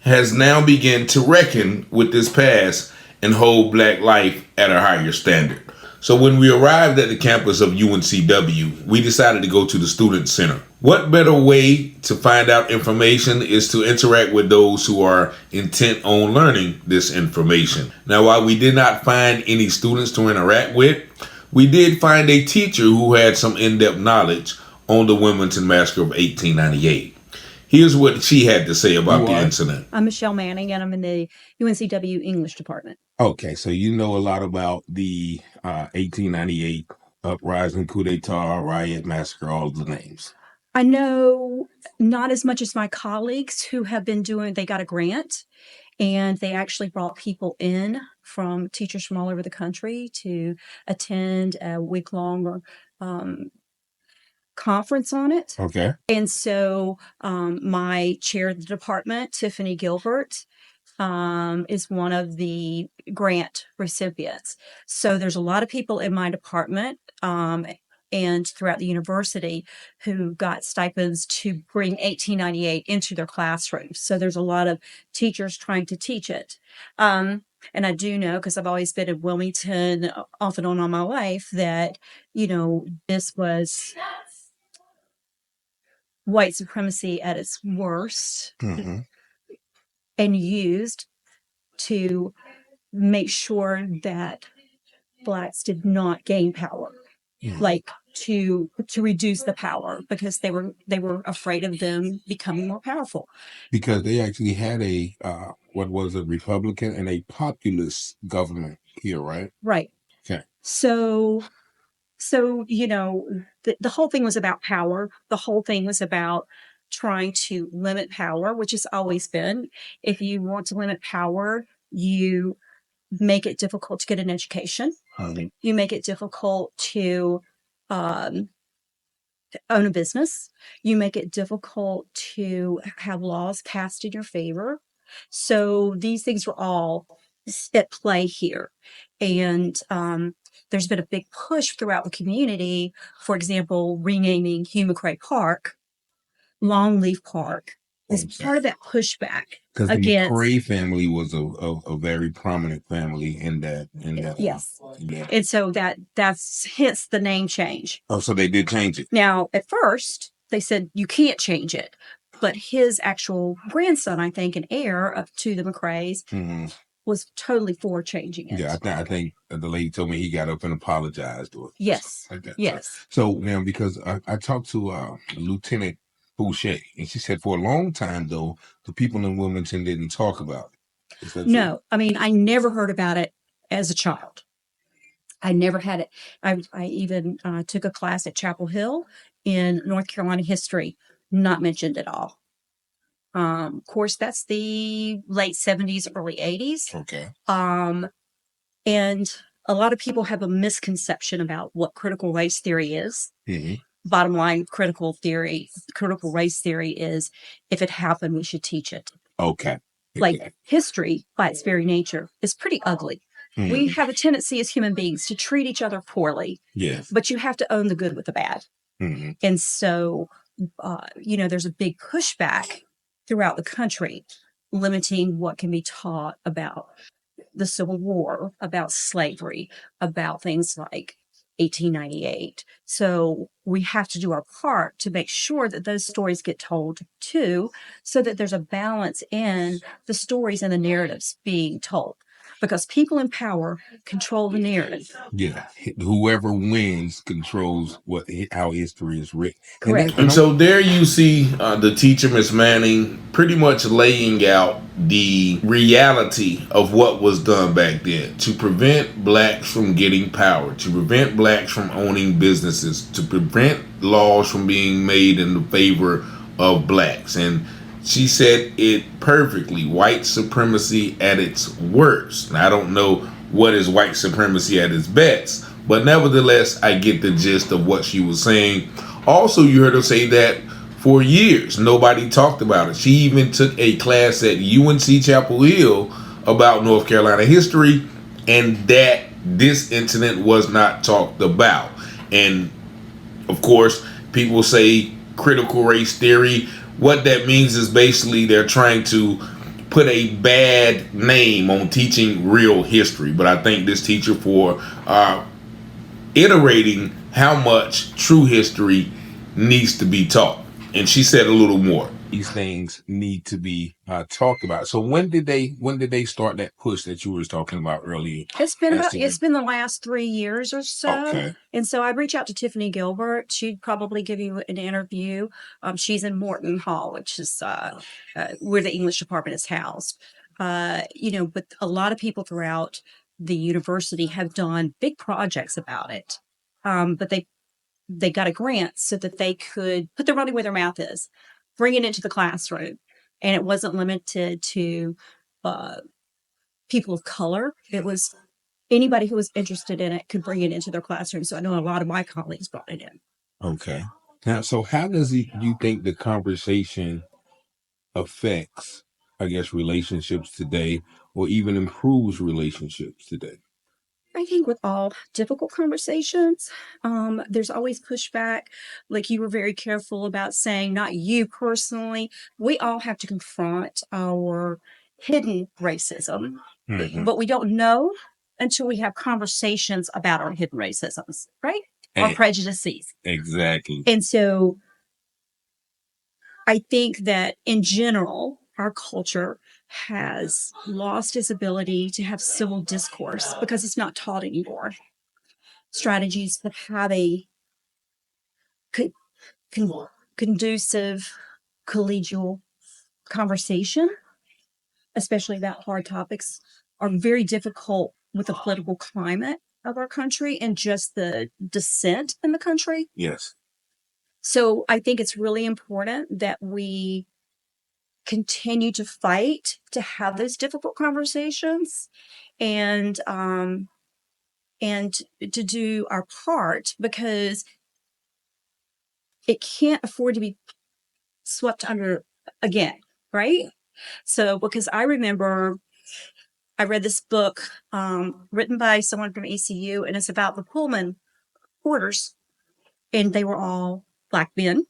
has now begun to reckon with this past and hold Black life at a higher standard. So when we arrived at the campus of UNCW, we decided to go to the Student Center. What better way to find out information is to interact with those who are intent on learning this information. Now, while we did not find any students to interact with, we did find a teacher who had some in-depth knowledge on the Wilmington Massacre of 1898. Here's what she had to say about the incident. I'm Michelle Manning, and I'm in the UNCW English department. Okay, so you know a lot about the 1898 uprising, coup d'etat, riot, massacre, all the names. I know not as much as my colleagues who have been they got a grant, and they actually brought people in from teachers from all over the country to attend a week-long conference on it. Okay. And so my chair of the department, Tiffany Gilbert, is one of the grant recipients. So there's a lot of people in my department and throughout the university who got stipends to bring 1898 into their classrooms. So there's a lot of teachers trying to teach it. And I do know, because I've always been in Wilmington off and on all my life, that, this was white supremacy at its worst, and used to make sure that Blacks did not gain power, like to reduce the power, because they were afraid of them becoming more powerful. Because they actually had a what was a Republican and a populist government here, right? Right. Okay. So the whole thing was about power. The whole thing was about trying to limit power, which has always been. If you want to limit power, you make it difficult to get an education. You make it difficult to own a business. You make it difficult to have laws passed in your favor. So these things were all at play here. And there's been a big push throughout the community, for example, renaming Hugh McCrae Park Longleaf Park is part of that pushback. Because the McCrae family was a very prominent family in that. Yes. And so that's hence the name change. Oh, so they did change it. Now, at first, they said you can't change it. But his actual grandson, I think, and heir to the McCraes, was totally for changing it. Yeah, I think the lady told me he got up and apologized. Or yes. Like that. Yes. So now, because I talked to Lieutenant Boucher, and she said for a long time, though, the people in Wilmington didn't talk about it. No, true? I mean, I never heard about it as a child. I never had it. I even took a class at Chapel Hill in North Carolina history, not mentioned at all. Of course, that's the late 70s, early 80s. Okay. And a lot of people have a misconception about what critical race theory is. Bottom line, critical race theory is, if it happened, we should teach it. Okay. Like history, by its very nature, is pretty ugly. We have a tendency as human beings to treat each other poorly. Yes. But you have to own the good with the bad. And so, there's a big pushback throughout the country, limiting what can be taught about the Civil War, about slavery, about things like 1898. So we have to do our part to make sure that those stories get told too, so that there's a balance in the stories and the narratives being told. Because people in power control the narrative. Yeah, whoever wins controls how history is written. Correct. And so there you see the teacher, Miss Manning, pretty much laying out the reality of what was done back then to prevent Blacks from getting power, to prevent Blacks from owning businesses, to prevent laws from being made in the favor of Blacks. And she said it perfectly: white supremacy at its worst. Now, I don't know what is white supremacy at its best, but nevertheless, I get the gist of what she was saying. Also, you heard her say that for years, nobody talked about it. She even took a class at UNC Chapel Hill about North Carolina history, and that this incident was not talked about. And of course, people say critical race theory. What that means is basically they're trying to put a bad name on teaching real history. But I thank this teacher for iterating how much true history needs to be taught. And she said a little more. These things need to be talked about. So when did they start that push that you were talking about earlier? It's been the last 3 years or so. Okay. And so I'd reach out to Tiffany Gilbert. She'd probably give you an interview. She's in Morton Hall, which is where the English department is housed. But a lot of people throughout the university have done big projects about it. But they got a grant so that they could put their money where their mouth is, bring it into the classroom. And it wasn't limited to people of color. It was anybody who was interested in it could bring it into their classroom. So I know a lot of my colleagues brought it in. Okay. Now, so how does you think the conversation affects, I guess, relationships today, or even improves relationships today? I think with all difficult conversations, there's always pushback. Like you were very careful about saying, not you personally. We all have to confront our hidden racism, but we don't know until we have conversations about our hidden racisms, right? Our prejudices. Exactly. And so I think that in general, our culture has lost its ability to have civil discourse because it's not taught anymore. Strategies that have a conducive, collegial conversation, especially about hard topics, are very difficult with the political climate of our country and just the dissent in the country. Yes. So I think it's really important that we continue to fight to have those difficult conversations and to do our part, because it can't afford to be swept under again, right? So because I remember I read this book written by someone from ECU, and it's about the Pullman porters, and they were all Black men,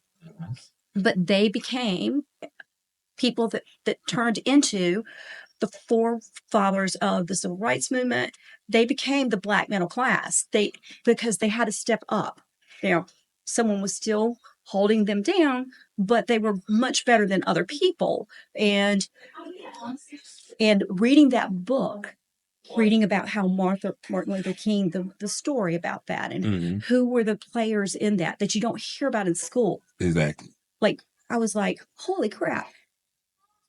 but they became people that turned into the forefathers of the civil rights movement. They became the Black middle class. Because they had to step up. Someone was still holding them down, but they were much better than other people. And reading that book, reading about how Martin Luther King, the story about that, and who were the players in that you don't hear about in school. Exactly. Like, I was like, holy crap.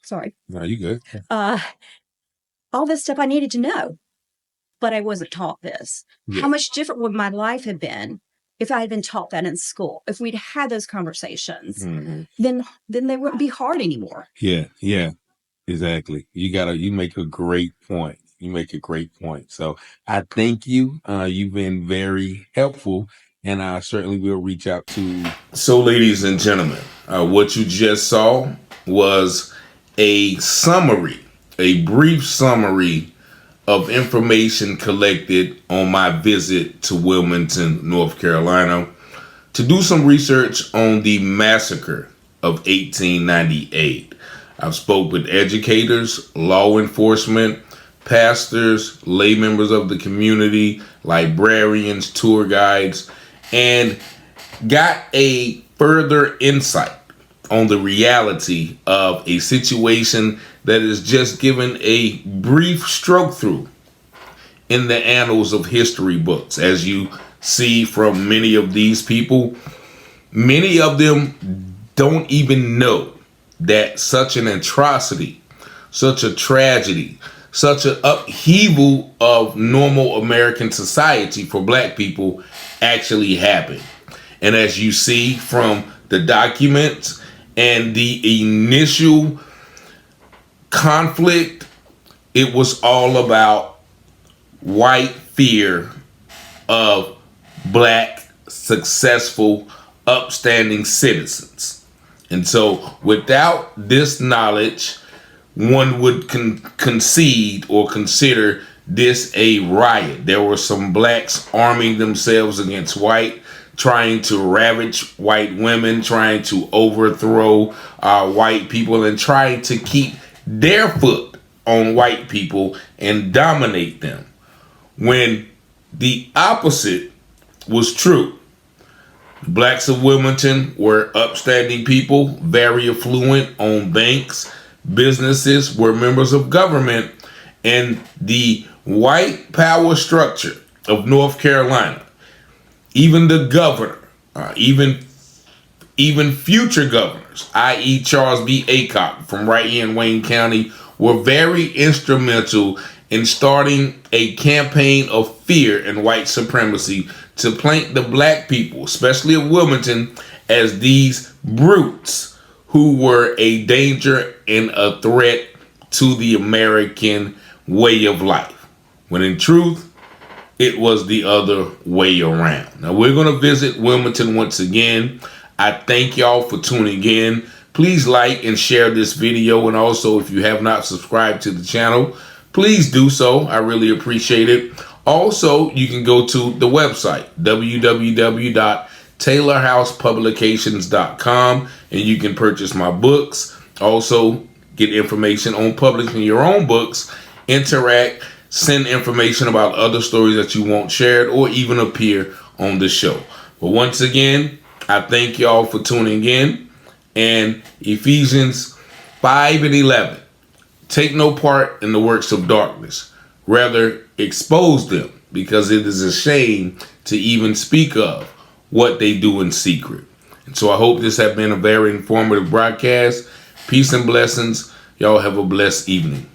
Sorry. No, you good. All this stuff I needed to know, but I wasn't taught this. Yeah. How much different would my life have been if I had been taught that in school? If we'd had those conversations, then they wouldn't be hard anymore. Yeah, exactly. You make a great point. So I thank you. You've been very helpful, and I certainly will reach out to. So, ladies and gentlemen, what you just saw was a brief summary of information collected on my visit to Wilmington, North Carolina, to do some research on the massacre of 1898. I've spoke with educators, law enforcement, pastors, lay members of the community, librarians, tour guides, and got a further insight on the reality of a situation that is just given a brief stroke through in the annals of history books. As you see from many of these people, many of them don't even know that such an atrocity, such a tragedy, such an upheaval of normal American society for Black people actually happened. And as you see from the documents and the initial conflict, it was all about white fear of Black, successful, upstanding citizens. And so without this knowledge, one would concede or consider this a riot. There were some blacks arming themselves against white, trying to ravage white women, trying to overthrow white people, and trying to keep their foot on white people and dominate them. When the opposite was true. The blacks of Wilmington were upstanding people, very affluent, owned banks, businesses, were members of government, and the white power structure of North Carolina, even the governor, even future governors, i.e. Charles B. Aycock from right here in Wayne County, were very instrumental in starting a campaign of fear and white supremacy to paint the black people, especially of Wilmington, as these brutes who were a danger and a threat to the American way of life. When in truth, it was the other way around. Now we're going to visit Wilmington once again. I thank y'all for tuning in. Please like and share this video. And also, if you have not subscribed to the channel, please do so. I really appreciate it. Also, you can go to the website, www.taylorhousepublications.com, and you can purchase my books. Also, get information on publishing your own books, interact, send information about other stories that you want shared, or even appear on the show. But once again, I thank y'all for tuning in. And Ephesians 5:11. Take no part in the works of darkness. Rather, expose them, because it is a shame to even speak of what they do in secret. And so I hope this has been a very informative broadcast. Peace and blessings. Y'all have a blessed evening.